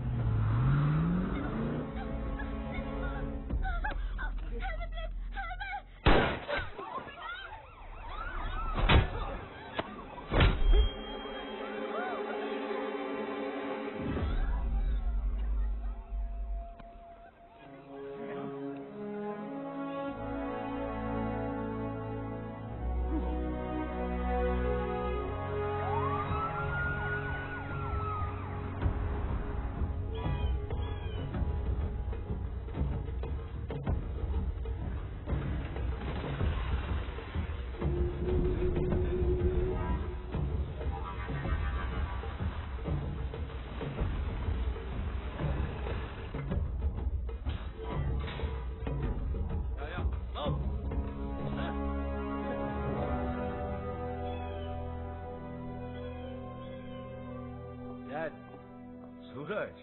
Dad, Suraj,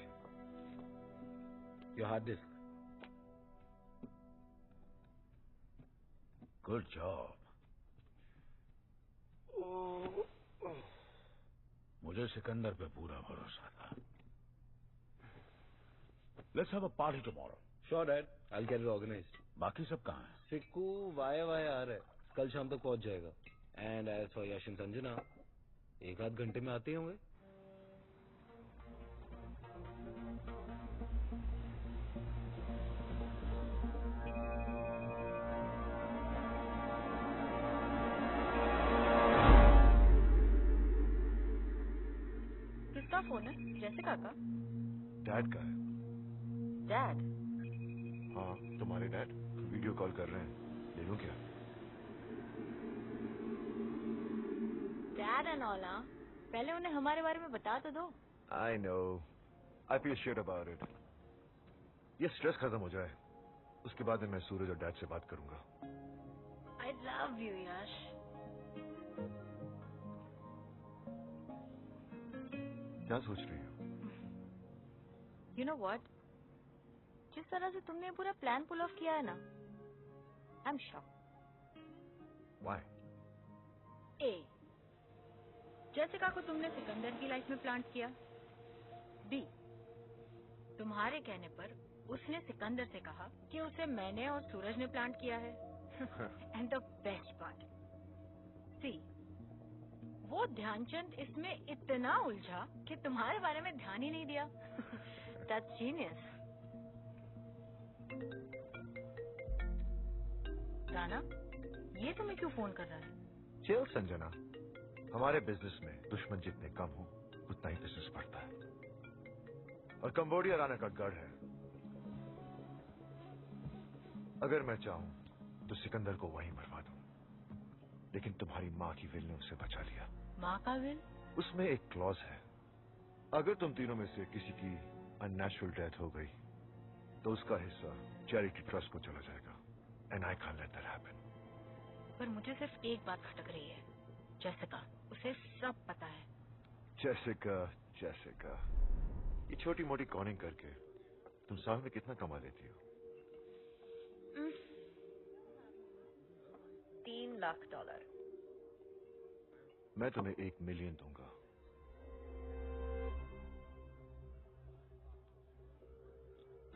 your hard disk. Good job. मुझे सिकंदर पे पूरा भरोसा था। Let's have a party tomorrow. Sure, Dad. I'll get it organized. बाकी सब कहाँ हैं? सिक्कू वाया आ रहा है, कल शाम तक पहुंच जाएगा। And as for Yash and Sanjana, एक आध घंटे में आते होंगे। फोन है? जैसिका का? डैड का है। डैड? हाँ, तुम्हारे डैड वीडियो कॉल कर रहे हैं। ले लूं क्या? डैड एंड ऑल, हाँ? पहले उन्हें हमारे बारे में बता तो दो। I know. I feel shit about it. ये स्ट्रेस खत्म हो जाए, उसके बाद मैं सूरज और डैड से बात करूंगा। I love you, यश। क्या सोच रही हो? You know what? जिस तरह से तुमने पूरा प्लान पुल ऑफ किया है ना, I'm shocked. Why? A. Jessica को तुमने सिकंदर की लाइफ में प्लांट किया। B. तुम्हारे कहने पर उसने सिकंदर से कहा कि उसे मैंने और सूरज ने प्लांट किया है। And the best part, C. वो ध्यानचंद इसमें इतना उलझा कि तुम्हारे बारे में ध्यान ही नहीं दिया। That's genius. राना, ये तुम्हें क्यों फोन कर रहा है? चिल संजना, हमारे बिजनेस में दुश्मन जितने कम हो उतना ही बिजनेस बढ़ता है, और कंबोडिया राना का गढ़ है। अगर मैं चाहूं तो सिकंदर को वहीं मरवा दूं, लेकिन तुम्हारी माँ की विल ने उसे बचा लिया। माँ का विल? उसमें एक क्लॉज है, अगर तुम तीनों में से किसी की अननेचुरल डेथ हो गई तो उसका हिस्सा चैरिटी ट्रस्ट को चला जाएगा। And I can't let that happen. पर मुझे सिर्फ एक बात खटक रही है, जैसिका, उसे सब पता है। जैसिका, ये छोटी मोटी कॉनिंग करके तुम साल में कितना कमा लेती हो? $3 लाख। मैं तुम्हें 1 मिलियन दूंगा।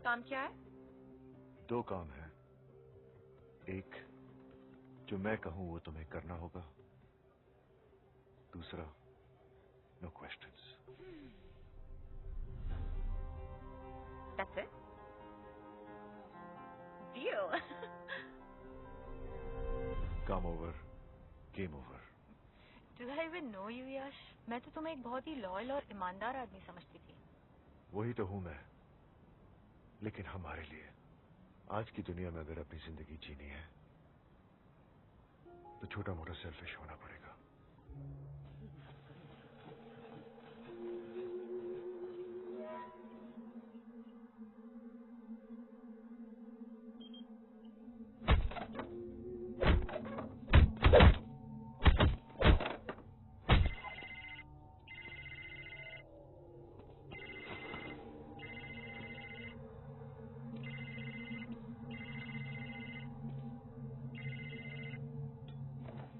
काम क्या है? 2 काम है। एक, जो मैं कहूं वो तुम्हें करना होगा। दूसरा, no questions. That's it? Deal. काम over, game over. Do I even know you, Yash? मैं तो तुम्हें एक बहुत ही लॉयल और ईमानदार आदमी समझती थी। वही तो हूं मैं, लेकिन हमारे लिए आज की दुनिया में अगर अपनी जिंदगी जीनी है तो छोटा मोटा सेल्फिश होना पड़ेगा।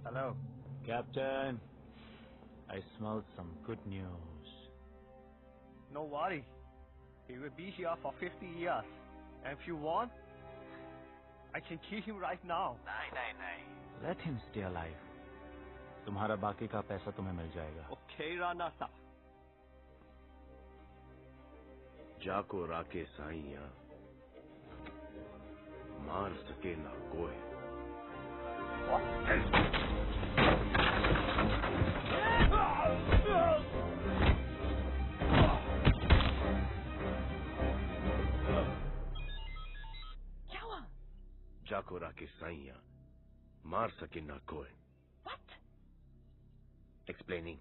Hello. Captain, I smell some good news. No worry. He will be here for 50 years. And if you want, I can kill him right now. नहीं. Let him stay alive. तुम्हारा बाकी का पैसा तुम्हें मिल जाएगा। Okay, Rana-sa. जाको राके साइया मार सके ना कोई। क्या हुआ? जाको राके साइया मार सके ना कोई। What? Explaining.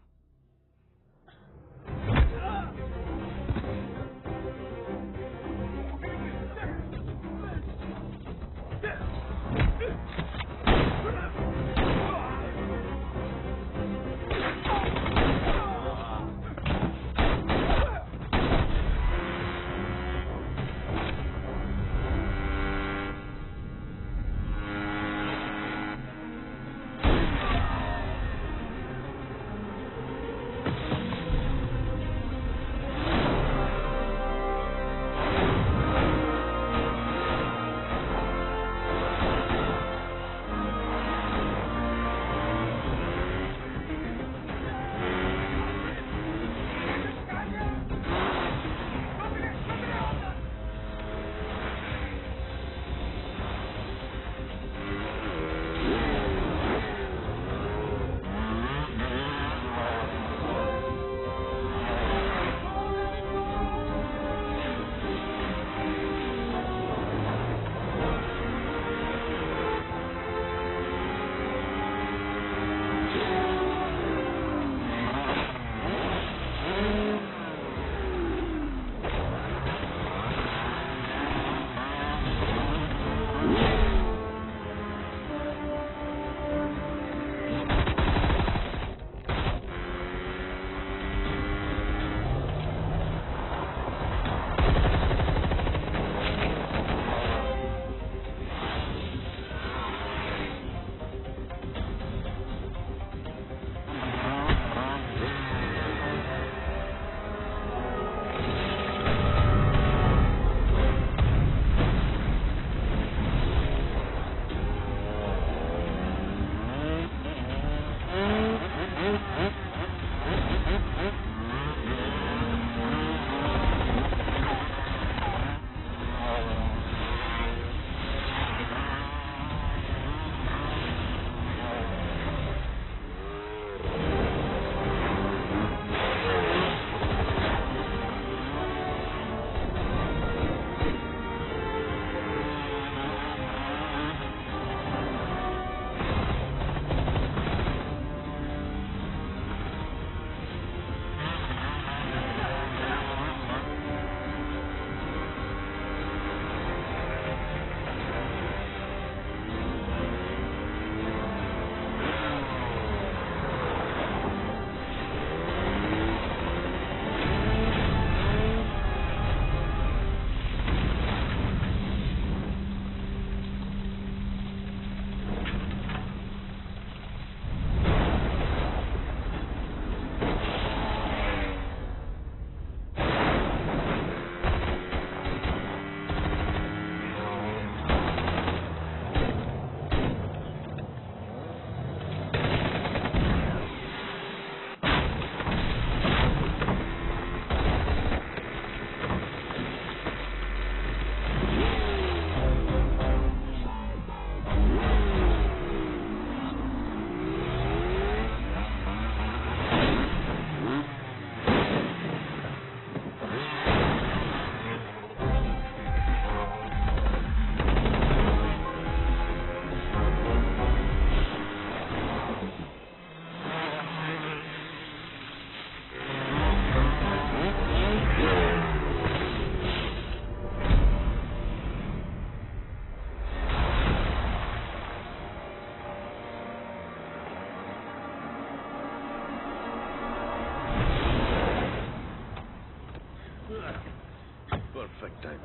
Perfect time.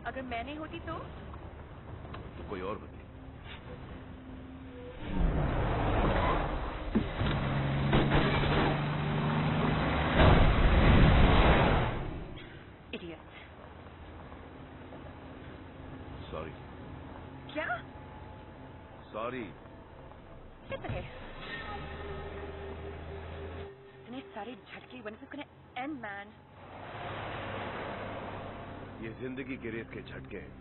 अगर मैं नहीं होती तो कोई और बनी। इडियट। सॉरी। क्या? सॉरी। चुप रहे। इतने सारे झटके when is it gonna end, man? ये जिंदगी के रेत के झटके हैं।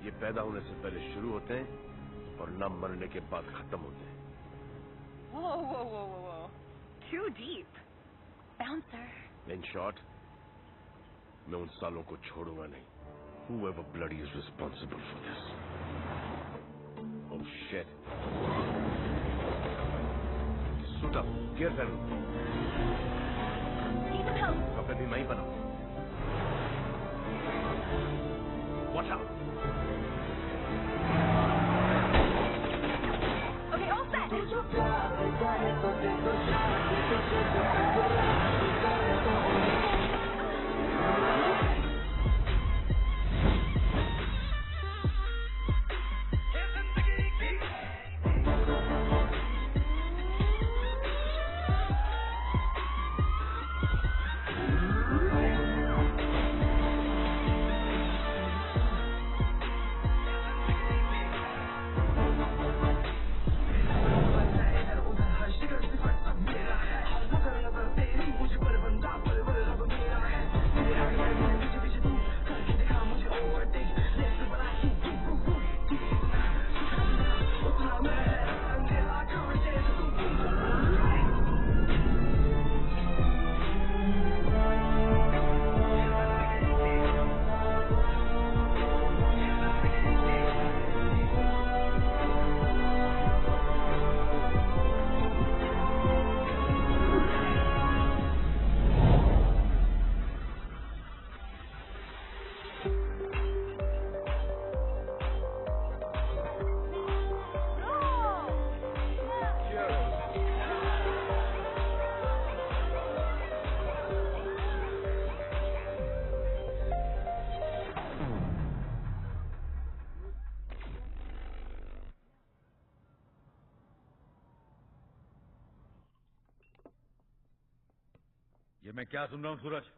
ये पैदा होने से पहले शुरू होते हैं और न मरने के बाद खत्म होते हैं। Whoa, whoa, whoa, whoa, whoa. Too deep. Bouncer. In short, मैं उन सालों को छोड़ूंगा नहीं। Whoever bloody is responsible for this. Oh shit. Suit up. Gear पहनो। Need some help. कपड़े भी मैं ही बनाऊं। Watch out. Okay, all set. ये मैं क्या सुन रहा हूँ सूरज?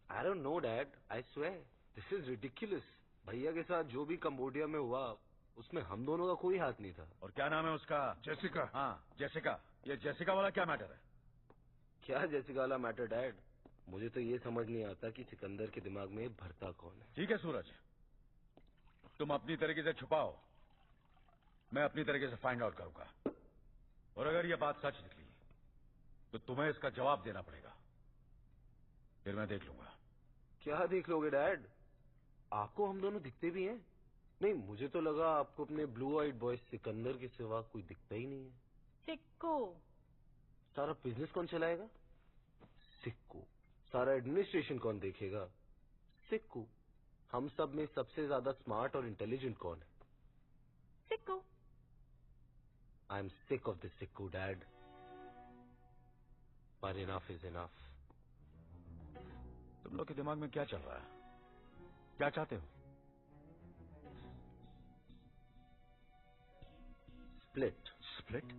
I don't know, Dad. I swear. This is ridiculous. भैया के साथ जो भी कंबोडिया में हुआ उसमें हम दोनों का कोई हाथ नहीं था। और क्या नाम है उसका? जेसिका। हाँ जेसिका। ये जेसिका वाला क्या मैटर है? क्या जेसिका वाला मैटर, डैड? मुझे तो ये समझ नहीं आता कि सिकंदर के दिमाग में भरता कौन है। ठीक है सूरज, तुम अपनी तरीके से छुपाओ, मैं अपनी तरीके से फाइंड आउट करूंगा। और अगर ये बात सच निकली तो तुम्हें इसका जवाब देना पड़ेगा, फिर मैं देख लूंगा। क्या देख लोगे, डैड? आपको हम दोनों दिखते भी हैं? नहीं, मुझे तो लगा आपको अपने ब्लू आइड बॉय सिकंदर के सिवा कोई दिखता ही नहीं है। सिक्कू। सारा बिजनेस कौन चलाएगा? सिक्कू। सारा एडमिनिस्ट्रेशन कौन देखेगा? सिक्कू। हम सब में सबसे ज्यादा स्मार्ट और इंटेलिजेंट कौन है? सिक्कू। I am sick of this Sikku, dad. But enough is enough. तुम लोग के दिमाग में क्या चल रहा है? क्या चाहते हो? स्प्लिट। स्प्लिट?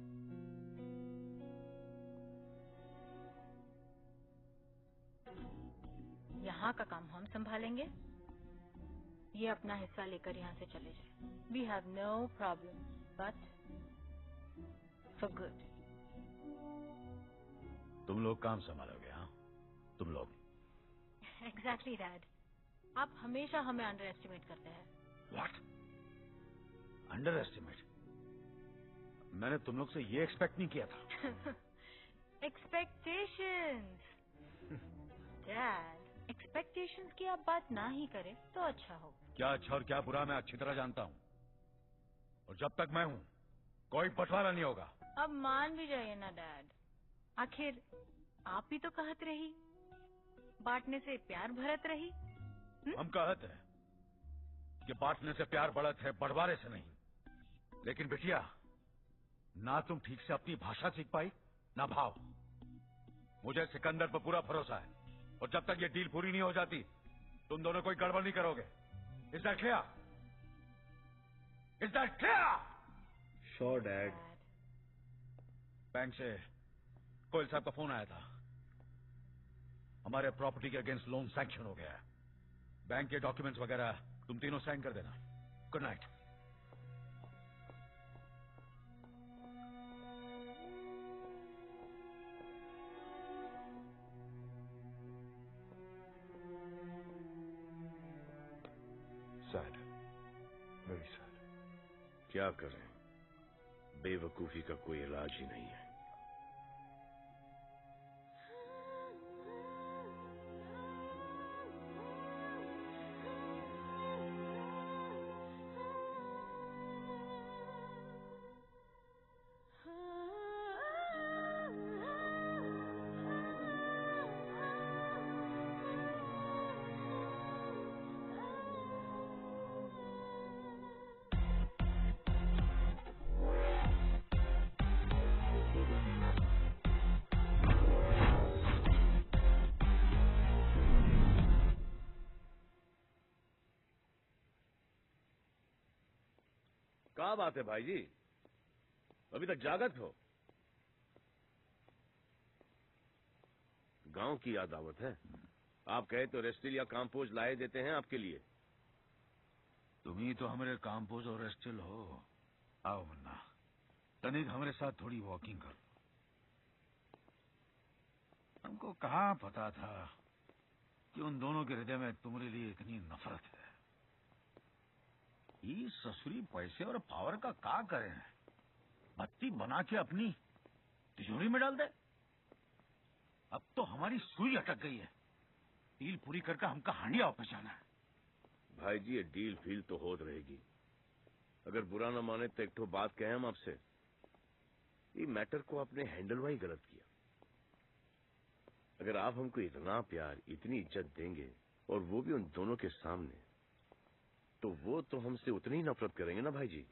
यहाँ का काम हम संभालेंगे, ये अपना हिस्सा लेकर यहाँ से चले जाए। We have no problem, but for good. तुम लोग काम संभालोगे? हाँ, तुम लोग। Exactly, Dad. आप हमेशा हमें अंडर एस्टिमेट करते हैं। What? Under estimate? मैंने तुम लोग से ये एक्सपेक्ट नहीं किया था। Expectations. Dad, expectations की आप बात ना ही करें तो अच्छा हो। क्या अच्छा और क्या बुरा मैं अच्छी तरह जानता हूँ, और जब तक मैं हूँ कोई बंटवारा नहीं होगा। अब मान भी जाइए ना डैड, आखिर आप ही तो कहत रही, बांटने से प्यार भरत रही। हम कहते हैं कि बांटने से प्यार बढ़त है, बंटवारे से नहीं। लेकिन बिटिया, ना तुम ठीक से अपनी भाषा सीख पाई, ना भाव। मुझे सिकंदर पर पूरा भरोसा है, और जब तक ये डील पूरी नहीं हो जाती तुम दोनों कोई गड़बड़ नहीं करोगे। Is that clear? Is that clear? Sure dad. Bank से कोयल साहब का फोन आया था, हमारे प्रॉपर्टी के अगेंस्ट लोन सैंक्शन हो गया है। बैंक के डॉक्यूमेंट्स वगैरह तुम तीनों साइन कर देना। Good night. Sad, very sad. क्या करें, बेवकूफी का कोई इलाज ही नहीं है। क्या बात है भाई जी, अभी तक जागत हो? गांव की याद आवत है। आप कहे तो रेस्टिल या काम्पोज लाए देते हैं आपके लिए। तुम ही तो हमारे काम्पोज और रेस्टिल हो। आओ मुन्ना, तनिक हमारे साथ थोड़ी वॉकिंग कर। हमको कहाँ पता था कि उन दोनों के हृदय में तुम्हारे लिए इतनी नफरत है। ये ससुरी पैसे और पावर का क्या करें? बत्ती बना के अपनी तिजोरी में डाल दे। अब तो हमारी सुई अटक गई है, डील पूरी करके हमका हांडिया वापस जाना है। भाई जी, ये डील फील तो होत रहेगी। अगर बुरा ना माने तो एक ठो बात कहें हम आपसे। ये मैटर को आपने हैंडल वही गलत किया। अगर आप हमको इतना प्यार, इतनी इज्जत देंगे, और वो भी उन दोनों के सामने, तो वो तो हमसे उतनी ही नफरत करेंगे ना भाई जी।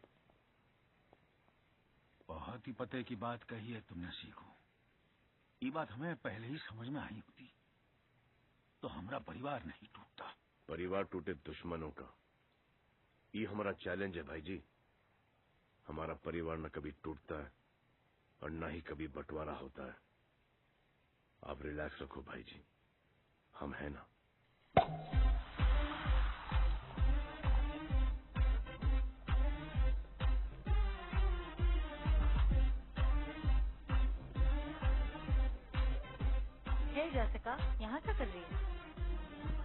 बहुत ही पते की बात कही है तुमने सीखो। ये बात हमें पहले ही समझ में आई होती तो हमारा परिवार नहीं टूटता। परिवार टूटे दुश्मनों का, ये हमारा चैलेंज है भाई जी। हमारा परिवार न कभी टूटता है और न ही कभी बंटवारा होता है। आप रिलैक्स रखो भाई जी, हम हैं ना। जैसिका, यहाँ क्या कर रही है?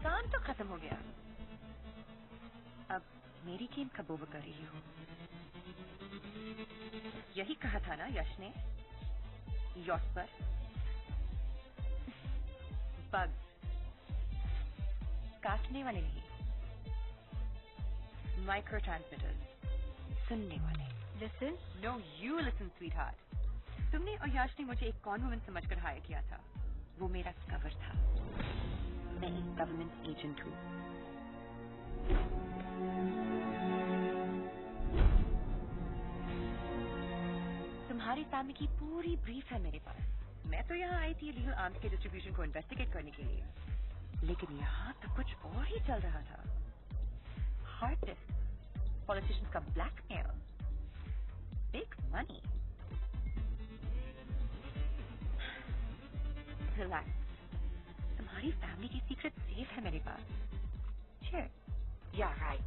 काम तो खत्म हो गया, अब मेरी गेम कब ओवर कर रही हो? यही कहा था ना यश ने, यॉट पर बग्स काटने वाले नहीं, माइक्रो ट्रांसमिटर्स सुनने वाले। Listen? No, you listen sweetheart. तुमने और यश ने मुझे एक कॉन वुमन समझकर हायर किया था। वो मेरा कवर था। मैं एक गवर्नमेंट एजेंट हूँ। तुम्हारी फैमिली की पूरी ब्रीफ है मेरे पास। मैं तो यहाँ आई थी लीगल आर्म्स के डिस्ट्रीब्यूशन को इन्वेस्टिगेट करने के लिए, लेकिन यहाँ तो कुछ और ही चल रहा था। हार्ड डिस्क, पॉलिटिशियंस का ब्लैकमेल, बिग मनी। रिलैक्स, तुम्हारी फैमिली की सीक्रेट सेफ है मेरे पास। Cheers. Yeah, right.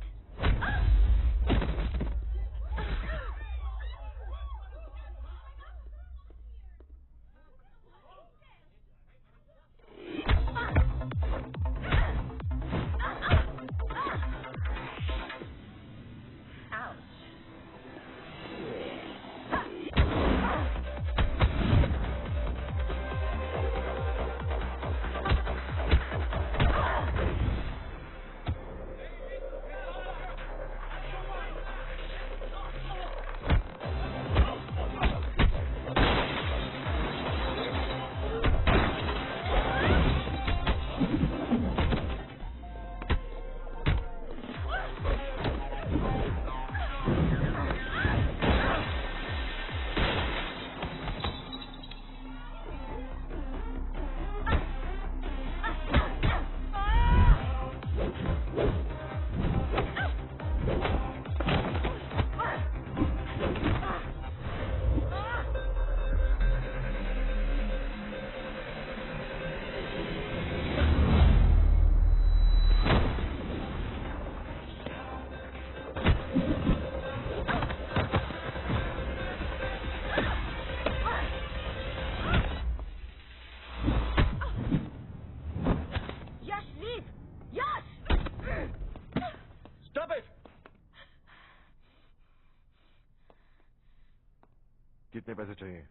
पैसे चाहिए?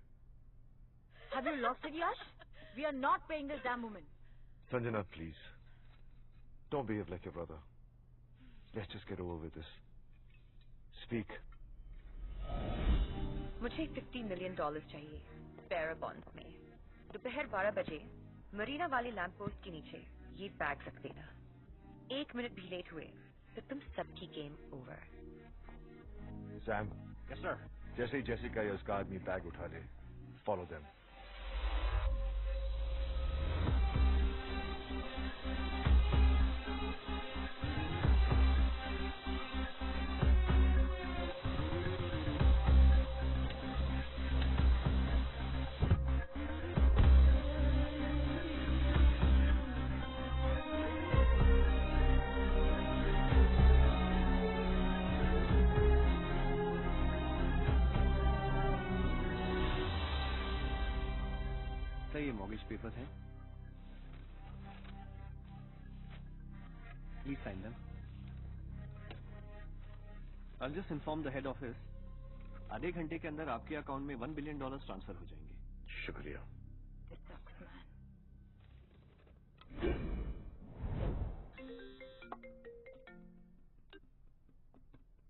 Have you lost it, Yash? We are not paying this damn woman. Sanjana, please. Don't behave like your brother. Let's just get over with this. Speak. मुझे $50 million चाहिए बेarer bonds में। दोपहर 12 बजे मरीना वाले lamp post के नीचे ये बैग रख देना। 1 मिनट भी लेट हुए तो तुम सबकी game over. Sam. Yes, sir. जैसे ही जेसिका या उसका आदमी बैग उठा ले, follow them. ये मॉर्गेज पेपर्स हैं। Please sign them. I'll just inform the head office. आधे घंटे के अंदर आपके अकाउंट में $1 बिलियन ट्रांसफर हो जाएंगे। शुक्रिया।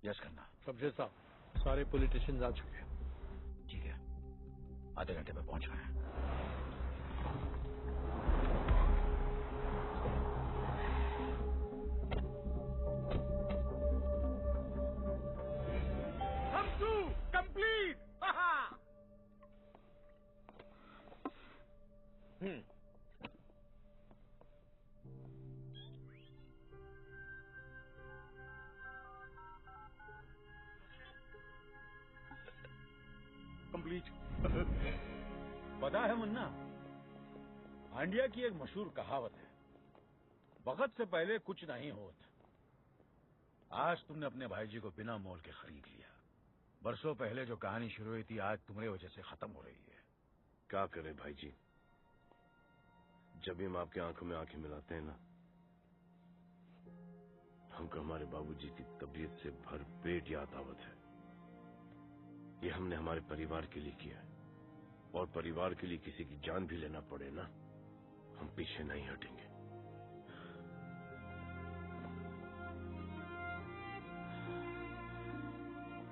यस खन्ना। कब्जे साहब, सारे पॉलिटिशियंस आ चुके हैं। ठीक है, आधे घंटे में पहुंच रहे हैं। कंप्लीट। कंप्लीट। पता है मुन्ना, इंडिया की एक मशहूर कहावत है, वक्त से पहले कुछ नहीं होता। आज तुमने अपने भाई जी को बिना मोल के खरीद लिया। बरसों पहले जो कहानी शुरू हुई थी, आज तुम्हारी वजह से खत्म हो रही है। क्या करें भाई जी, जब भी हम आपकी आंखों में आंखें मिलाते हैं ना, हमको हमारे बाबूजी की तबीयत से भरपेट याद आवत है। ये हमने हमारे परिवार के लिए किया है, और परिवार के लिए किसी की जान भी लेना पड़े ना, हम पीछे नहीं हटेंगे।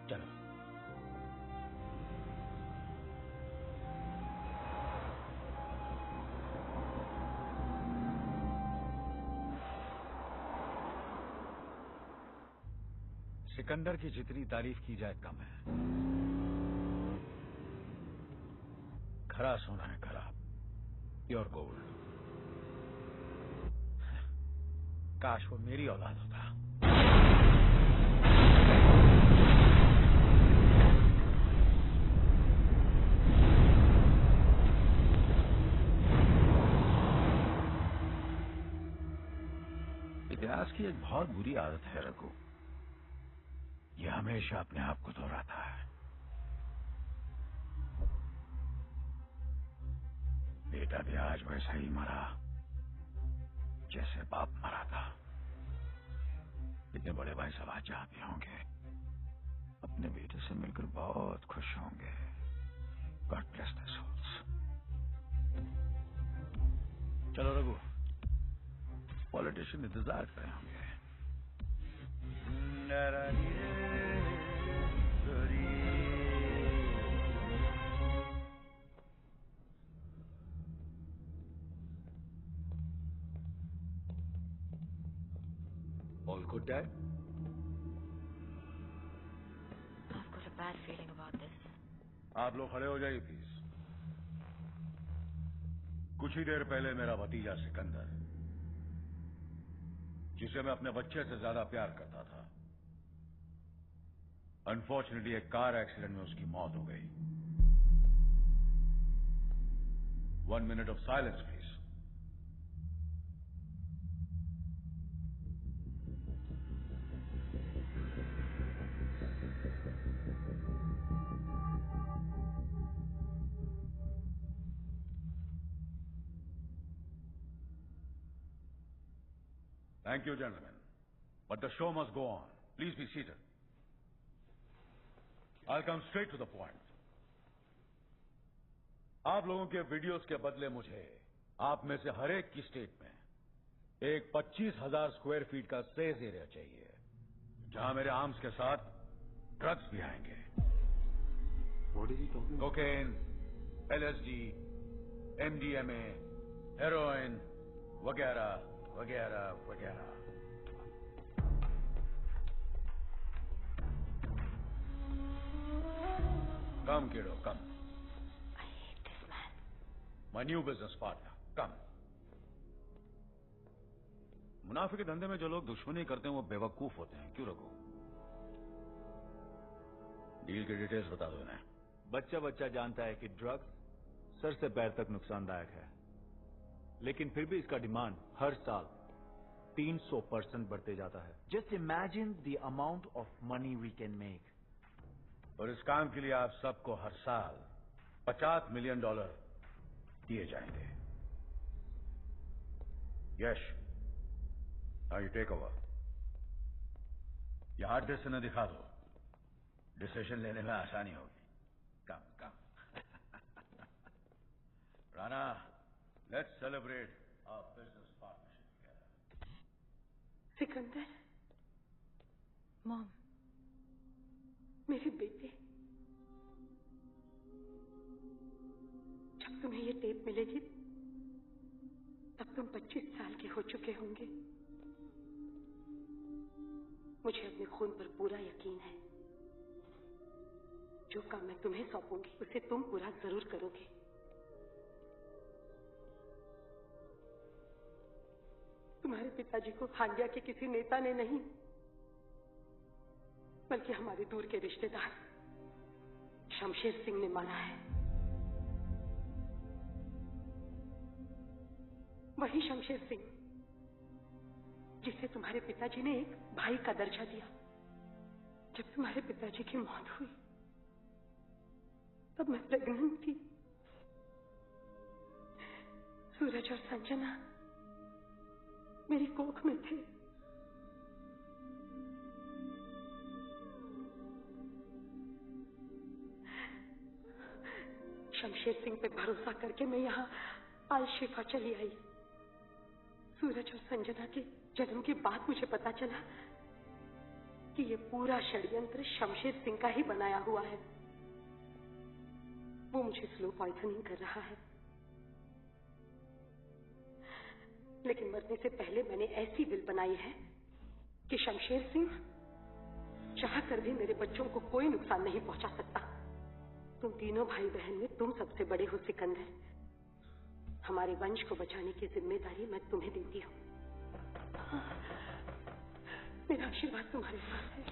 चलो। सिकंदर की जितनी तारीफ की जाए कम है। खरा सोना है, खरा, प्योर गोल्ड। काश वो मेरी औलाद होता। इतिहास की एक बहुत बुरी आदत है रघु, ये हमेशा अपने आप को दोहराता है। बेटा भी आज वैसा ही मरा जैसे बाप मरा था। इतने बड़े भाई सब आज जहां भी होंगे, अपने बेटे से मिलकर बहुत खुश होंगे। God bless their souls. चलो रघु, पॉलिटिशियन इंतजार कर रहे होंगे। All good, Dad? I've got a bad feeling about this. आप लोग खड़े हो जाइए प्लीज। कुछ ही देर पहले मेरा भतीजा सिकंदर, जिसे मैं अपने बच्चे से ज्यादा प्यार करता था, अनफॉर्चुनेटली एक कार एक्सीडेंट में उसकी मौत हो गई। 1 minute of silence, please. Thank you, gentlemen. But the show must go on. Please be seated. I'll come straight to the point. आप लोगों के वीडियोस के बदले मुझे आप में से हर एक की स्टेट में एक 25,000 स्क्वायर फीट का सेज एरिया चाहिए, जहां मेरे आर्म्स के साथ ड्रग्स भी आएंगे। कोकेन, LSD, MDMA, हेरोइन वगैरह वगैरह वगैरह। कम किडो कम। I hate this man. My new business partner, कम। मुनाफे के धंधे में जो लोग दुश्मनी करते हैं वो बेवकूफ होते हैं। क्यों रखो? डील की डिटेल्स बता दो इन्हें। बच्चा बच्चा जानता है कि ड्रग्स सर से पैर तक नुकसानदायक है, लेकिन फिर भी इसका डिमांड हर साल 300% बढ़ते जाता है। Just imagine the amount of money we can make. और इस काम के लिए आप सबको हर साल $50 मिलियन दिए जाएंगे। Yash, now you take over. ये हार्ड डिस्क से न दिखा दो, डिसीजन लेने में आसानी होगी। Come come. Rana, let's celebrate our business partnership together. Sikandar, mom, मेरे बेटे, जब तुम्हें ये टेप मिलेगी तब तुम 25 साल के हो चुके होंगे। मुझे अपने खून पर पूरा यकीन है, जो काम मैं तुम्हें सौंपूंगी उसे तुम पूरा जरूर करोगे। तुम्हारे पिताजी को हांडिया के किसी नेता ने नहीं, बल्कि हमारे दूर के रिश्तेदार शमशेर सिंह ने मारा है। वही शमशेर सिंह जिसे तुम्हारे पिताजी ने एक भाई का दर्जा दिया। जब तुम्हारे पिताजी की मौत हुई तब मैं प्रेग्नेंट थी। सूरज और संजना मेरी कोख में थे। शमशेर सिंह पे भरोसा करके मैं यहाँ आल शिफा चली आई। सूरज और संजना के जन्म के बाद मुझे पता चला कि ये पूरा षड्यंत्र शमशेर सिंह का ही बनाया हुआ है। वो मुझे स्लो पॉइजनिंग कर रहा है, लेकिन मरने से पहले मैंने ऐसी विल बनाई है कि शमशेर सिंह चाह कर भी मेरे बच्चों को कोई नुकसान नहीं पहुंचा सकता। तुम तीनों भाई बहन में तुम सबसे बड़े हो सिकंदर। हमारे वंश को बचाने की जिम्मेदारी मैं तुम्हें देती हूँ। मेरा आशीर्वाद तुम्हारे साथ है।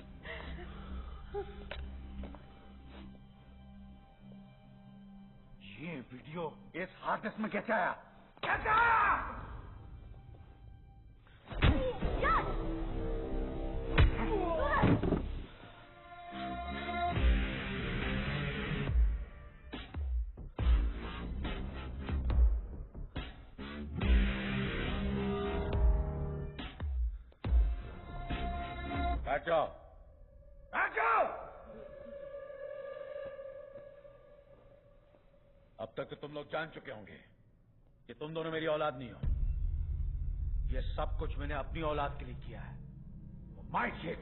ये वीडियो इस हार्ड डिस्क में कैसे आया? कैसे आया? बैठ जाओ, बैठ जाओ। अब तक तो तुम लोग जान चुके होंगे कि तुम दोनों मेरी औलाद नहीं हो। ये सब कुछ मैंने अपनी औलाद के लिए किया है। My kid.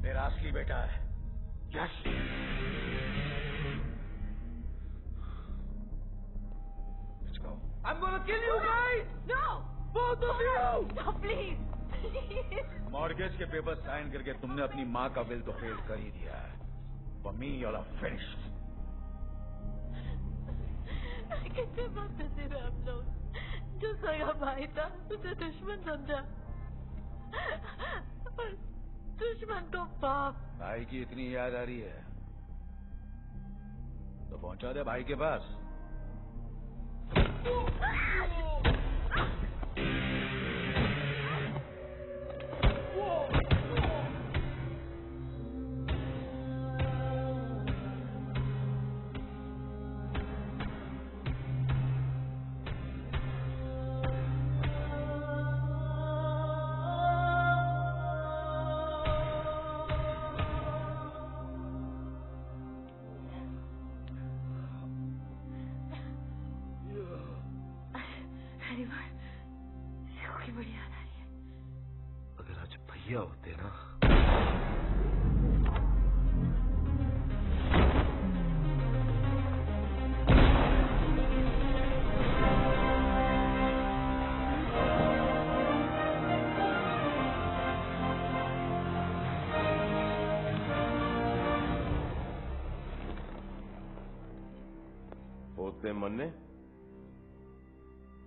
मेरा असली बेटा है यश। Let's go. I'm gonna kill you guys! No! Both of you! No, please! Mortgage के पेपर साइन करके तुमने अपनी माँ का विल तो फेल कर ही दिया है। For me, you're finished. कितने बात करते रहे आप लोग। जो सगा भाई था उसे दुश्मन समझा और दुश्मन को बाप। भाई की इतनी याद आ रही है तो पहुंचा दे भाई के पास। भैया होते ना। होते मन्ने,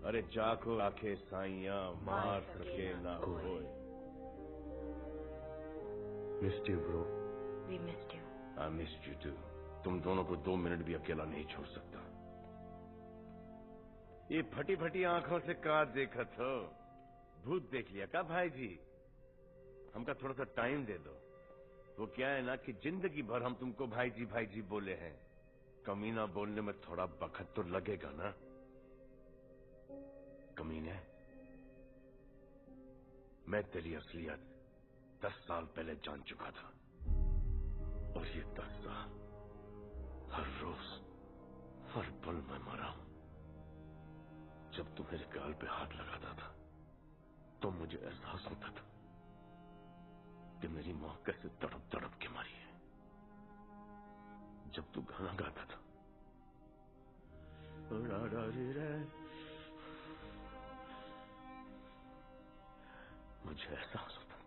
अरे जाको आखे साइया मार सके ना कोई। Missed you, bro. We missed you. I missed you too. तुम दोनों को 2 मिनट भी अकेला नहीं छोड़ सकता। ये फटी फटी आंखों से का देखत हो? भूत देख लिया का भाई जी? हमका थोड़ा सा टाइम दे दो। वो क्या है ना कि जिंदगी भर हम तुमको भाई जी बोले हैं। कमीना बोलने में थोड़ा वक्त तो लगेगा ना। कमीने, मैं तेरी असलियत 10 साल पहले जान चुका था, और ये 10 साल हर रोज हर पल मैं मरा हूं। जब तू मेरे गाल पे हाथ लगाता था तो मुझे एहसास होता था कि मेरी मां कैसे तड़प तड़प के मरी है। जब तू गाना गाता था मुझे एहसास होता था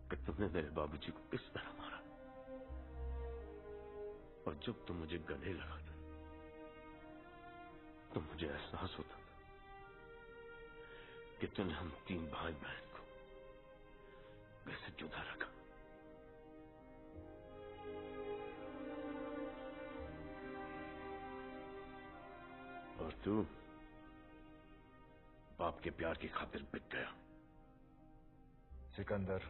कि तुमने मेरे बाबूजी को किस तरह मारा। और जब तुम मुझे गले लगाता तो मुझे एहसास होता था कि तूने हम 3 भाई बहन को कैसे जुदा रखा। और तू बाप के प्यार की खातिर बिक गया। सिकंदर,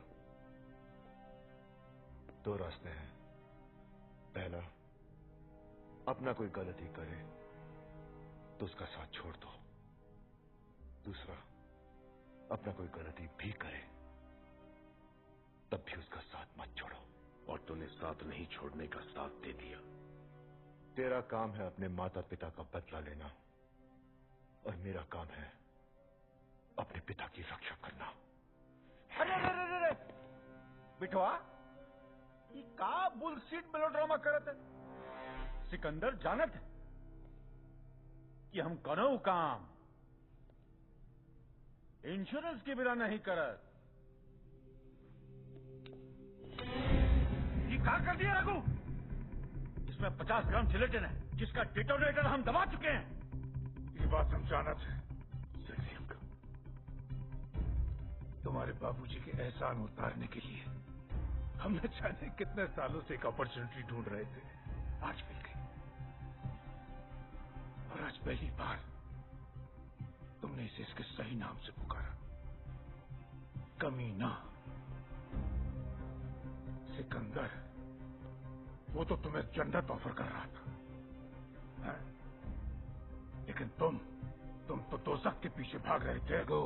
2 रास्ते हैं। पहला, अपना कोई गलती करे तो उसका साथ छोड़ दो। दूसरा, अपना कोई गलती भी करे तब भी उसका साथ मत छोड़ो। और तूने साथ नहीं छोड़ने का साथ दे दिया। तेरा काम है अपने माता पिता का बदला लेना, और मेरा काम है अपने पिता की रक्षा करना। अरे बिठवा, ये का बुलशीट मेलोड्रामा करत है? सिकंदर जानत है कि हम करो काम इंश्योरेंस के बिना नहीं करत। ये का कर दिया रघु? इसमें 50 ग्राम जिलेटिन है जिसका डिटोनेटर हम दबा चुके हैं। ये बात हम जानत है। तुम्हारे बाबूजी के एहसान उतारने के लिए हम न जाने कितने सालों से एक अपॉर्चुनिटी ढूंढ रहे थे। आज मिल गई, और आज पहली बार तुमने इसे इसके सही नाम से पुकारा, कमीना। सिकंदर, वो तो तुम्हें जन्नत ऑफर कर रहा था, है? लेकिन तुम तो दोज़ख के पीछे भाग रहे थे। रघु,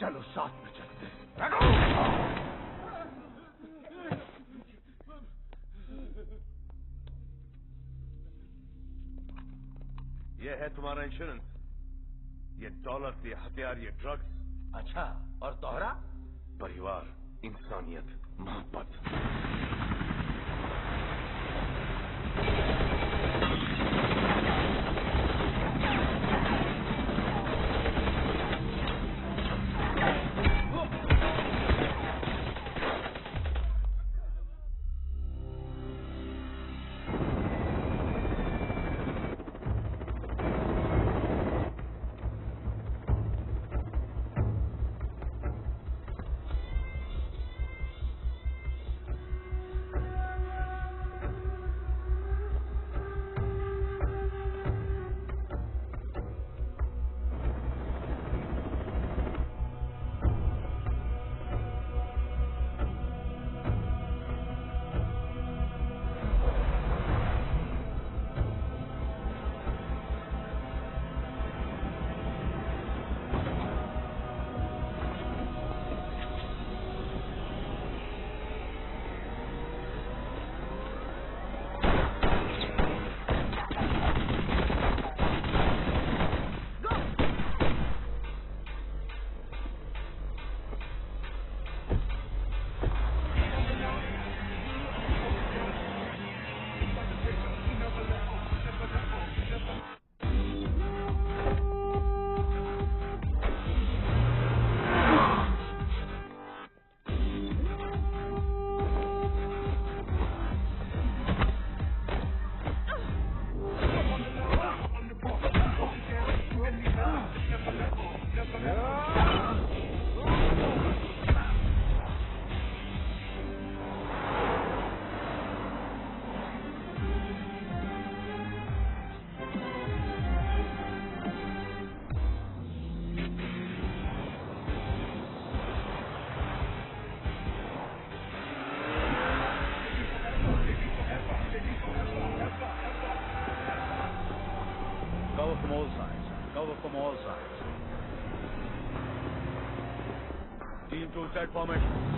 चलो साथ में चलते हैं। रघु! ये है तुम्हारा इंश्योरेंस। ये दौलत, ये हथियार, ये ड्रग्स। अच्छा, और तोहरा? परिवार, इंसानियत, मोहब्बत। from all sides. Cover from all sides. Team 2 set formation.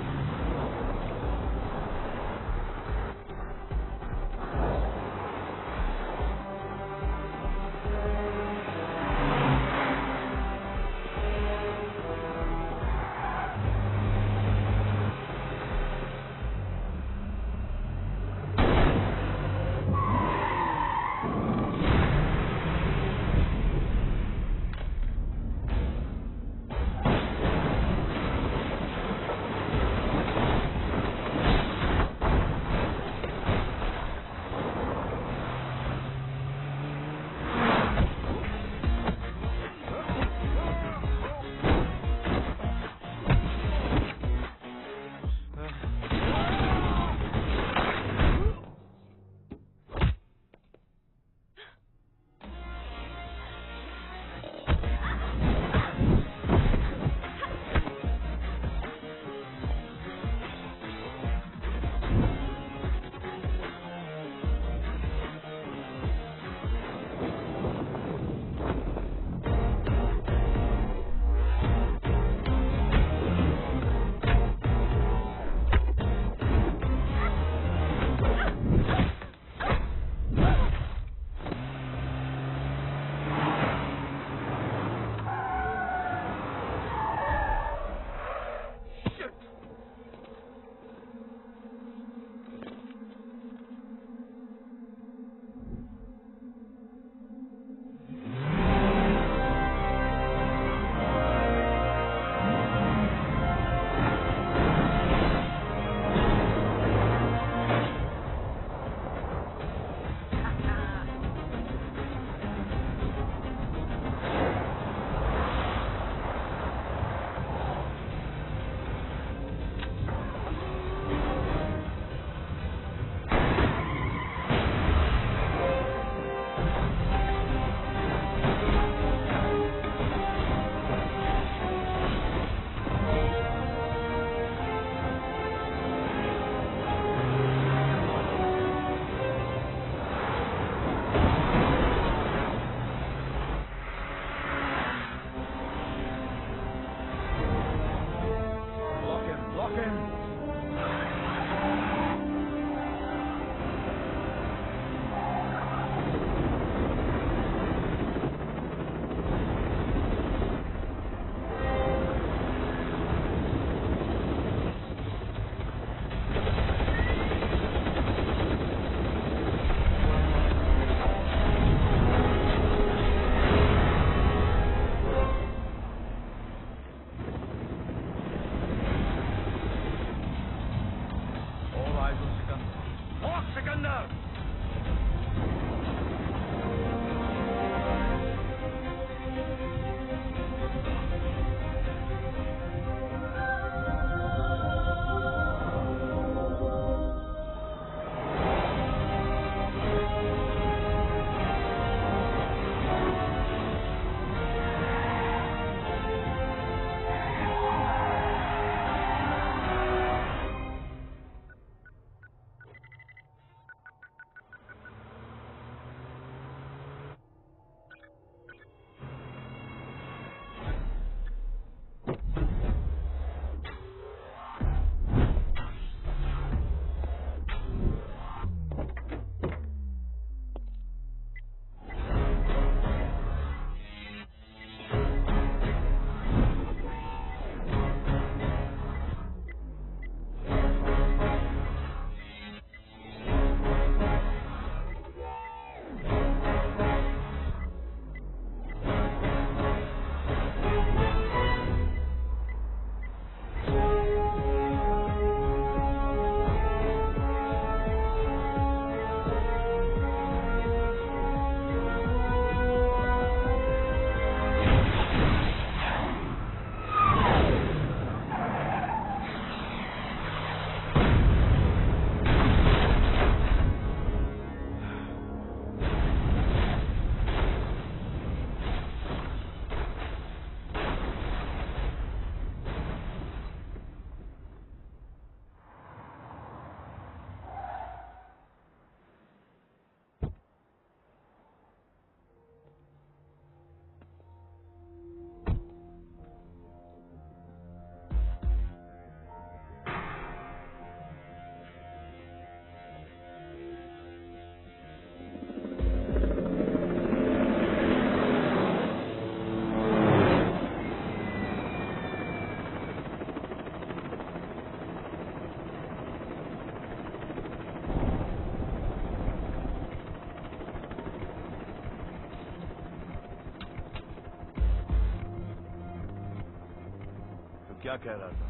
क्या कह रहा था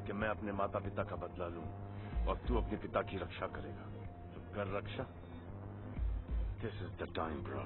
कि मैं अपने माता पिता का बदला लूं और तू अपने पिता की रक्षा करेगा? तो कर रक्षा। This is the time bro.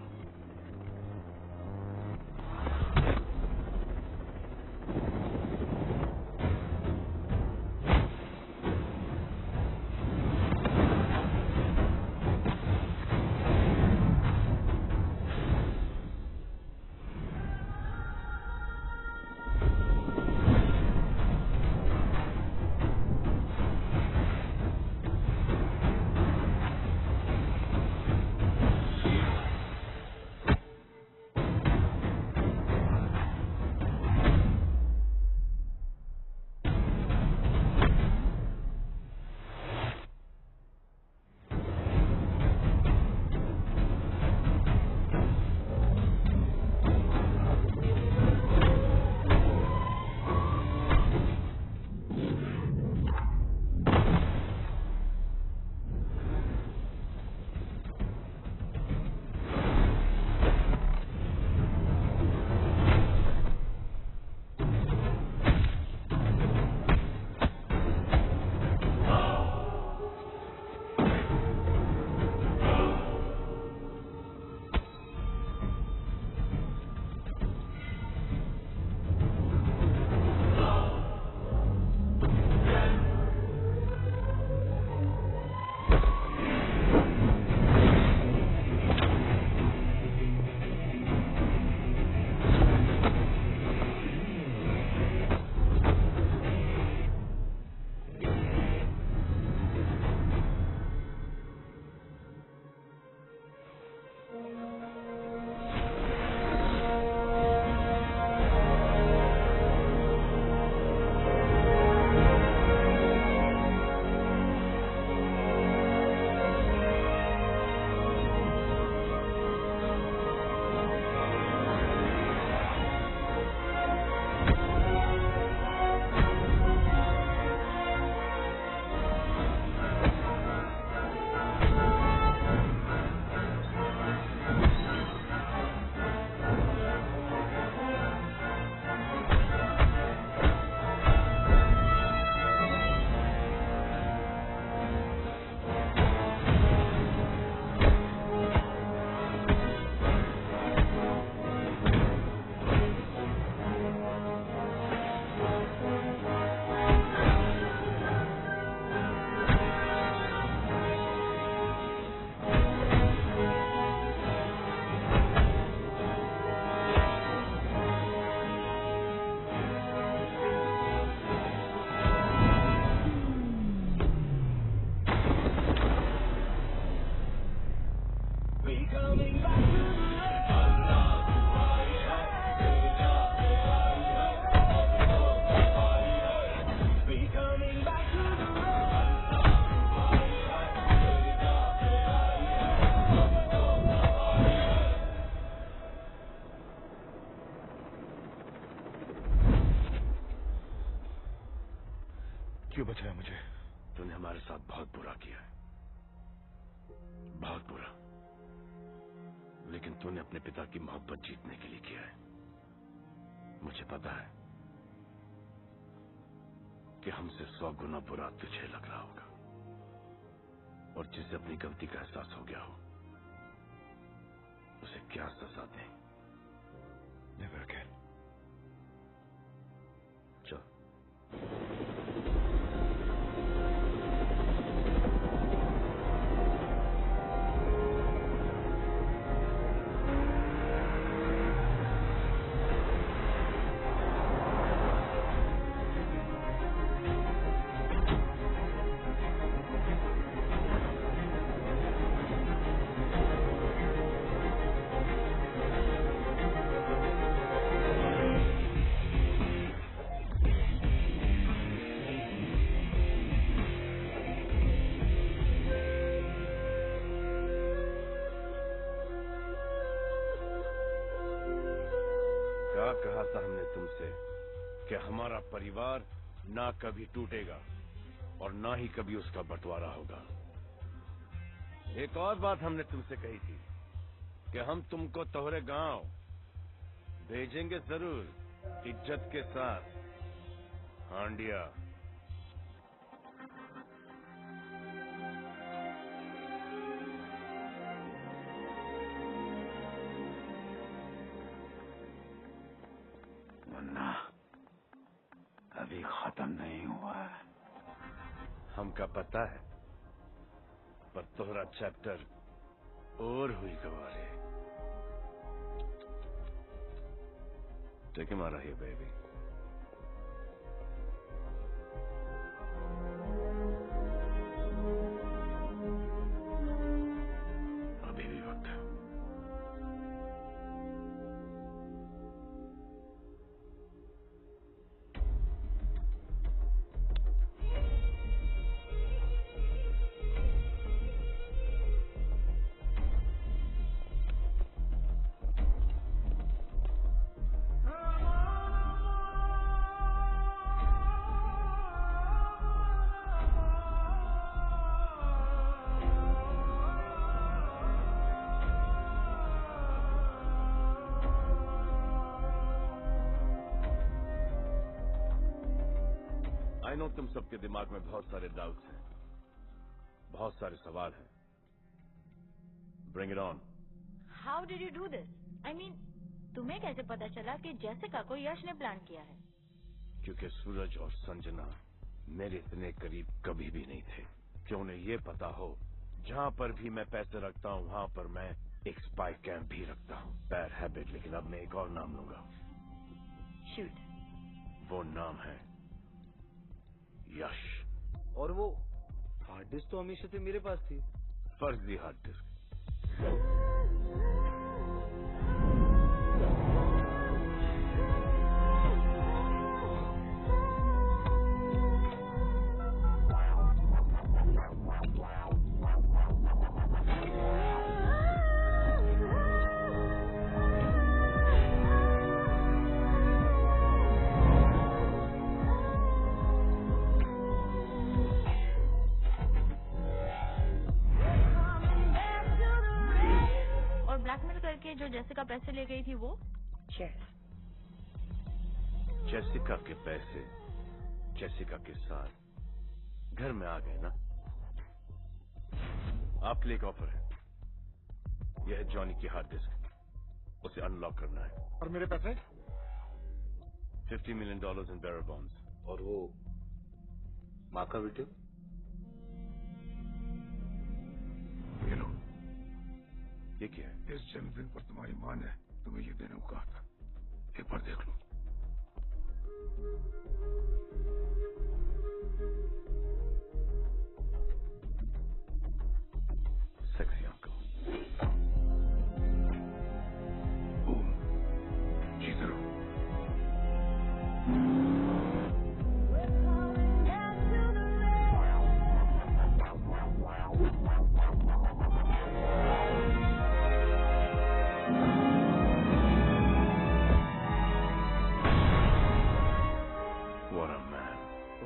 क्यों बचाया मुझे? तूने हमारे साथ बहुत बुरा किया है, बहुत बुरा। लेकिन तूने अपने पिता की मोहब्बत जीतने के लिए किया है। मुझे पता है कि हमसे 100 गुना बुरा तुझे लग रहा होगा, और जिसे अपनी गलती का एहसास हो गया हो उसे क्या सजा दें? Never again. चल। कहा था हमने तुमसे कि हमारा परिवार ना कभी टूटेगा और ना ही कभी उसका बंटवारा होगा। एक और बात हमने तुमसे कही थी कि हम तुमको तोहरे गांव भेजेंगे जरूर, इज्जत के साथ। हांडिया। मुन्ना, अभी खत्म नहीं हुआ है। हमका पता है, पर तोहरा चैप्टर और हुई Gaware. Take him out of here, baby. अभी भी वक्त है। आई नो तुम सबके दिमाग में बहुत सारे डाउट्स हैं, बहुत सारे सवाल हैं। Bring it on. How did you do this? I mean, तुम्हें कैसे पता चला कि जेसिका को यश ने प्लान किया है? क्योंकि सूरज और संजना मेरे इतने करीब कभी भी नहीं थे कि उन्हें ये पता हो जहां पर भी मैं पैसे रखता हूं वहां पर मैं एक स्पाई कैंप भी रखता हूं। बैड हैबिट, लेकिन अब मैं एक और नाम लूंगा। शूट। वो नाम है यश। और वो हार्ड डिस्क तो हमेशा से मेरे पास थी। फर्जी हार्ड डिस्क। जो जेसिका पैसे ले गई थी वो? जेसिका के पैसे जेसिका के साथ घर में आ गए ना। आपके लिए एक ऑफर है। यह है जॉनी की हार्ड डिस्क, उसे अनलॉक करना है। और मेरे पैसे? $50 million इन बेरर बॉन्ड्स। और वो माँ का वीडियो? ये लो। ये क्या है? इस जन्मदिन पर तुम्हारी माँ ने तुम्हें ये देने को कहा था, एक बार देख लो। Sexy uncle. जीते रहो।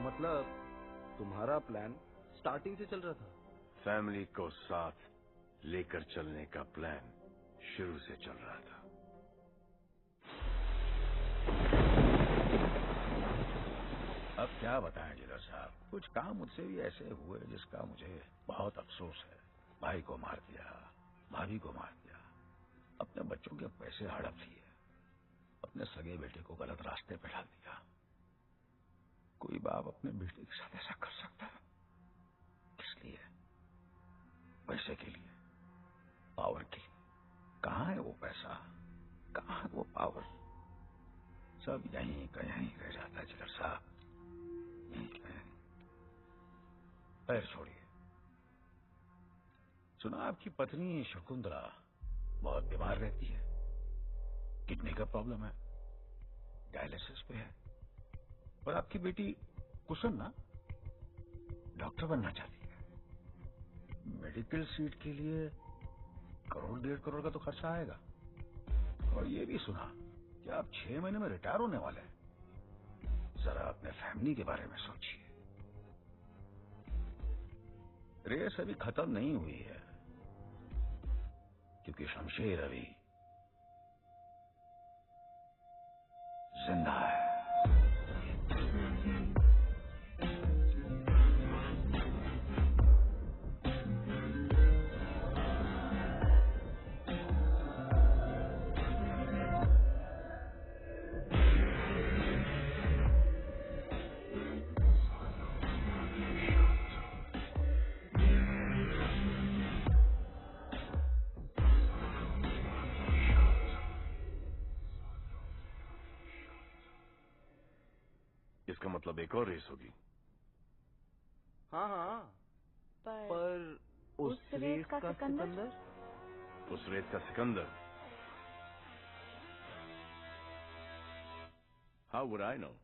मतलब तुम्हारा प्लान स्टार्टिंग से चल रहा था? फैमिली को साथ लेकर चलने का प्लान शुरू से चल रहा था। अब क्या बताएं जिगर साहब, कुछ काम मुझसे भी ऐसे हुए जिसका मुझे बहुत अफसोस है। भाई को मार दिया, भाभी को मार दिया, अपने बच्चों के पैसे हड़प लिए, अपने सगे बेटे को गलत रास्ते पे डाल दिया। कोई बाप अपने बेटे के साथ ऐसा कर सकता है? किस लिए? पैसे के लिए, पावर के लिए। कहाँ है वो पैसा, कहाँ है वो पावर? सब यहीं का यहीं रह जाता है जिगर साहब, यहीं का यहीं। पैर छोड़िए। सुना आपकी पत्नी शकुंतला बहुत बीमार रहती है, किडनी का प्रॉब्लम है, डायलिसिस पे है। और आपकी बेटी कुसुम ना डॉक्टर बनना चाहती है। मेडिकल सीट के लिए 1 करोड़ 1.5 करोड़ का तो खर्चा आएगा। और ये भी सुना कि आप 6 महीने में रिटायर होने वाले हैं। जरा अपने फैमिली के बारे में सोचिए। रेस अभी खत्म नहीं हुई है, क्योंकि शमशेर अभी जिंदा है। इसका मतलब एक और रेस होगी। हाँ हाँ, पर उस रेस का सिकंदर? उस रेस का Sikandar? How would I know?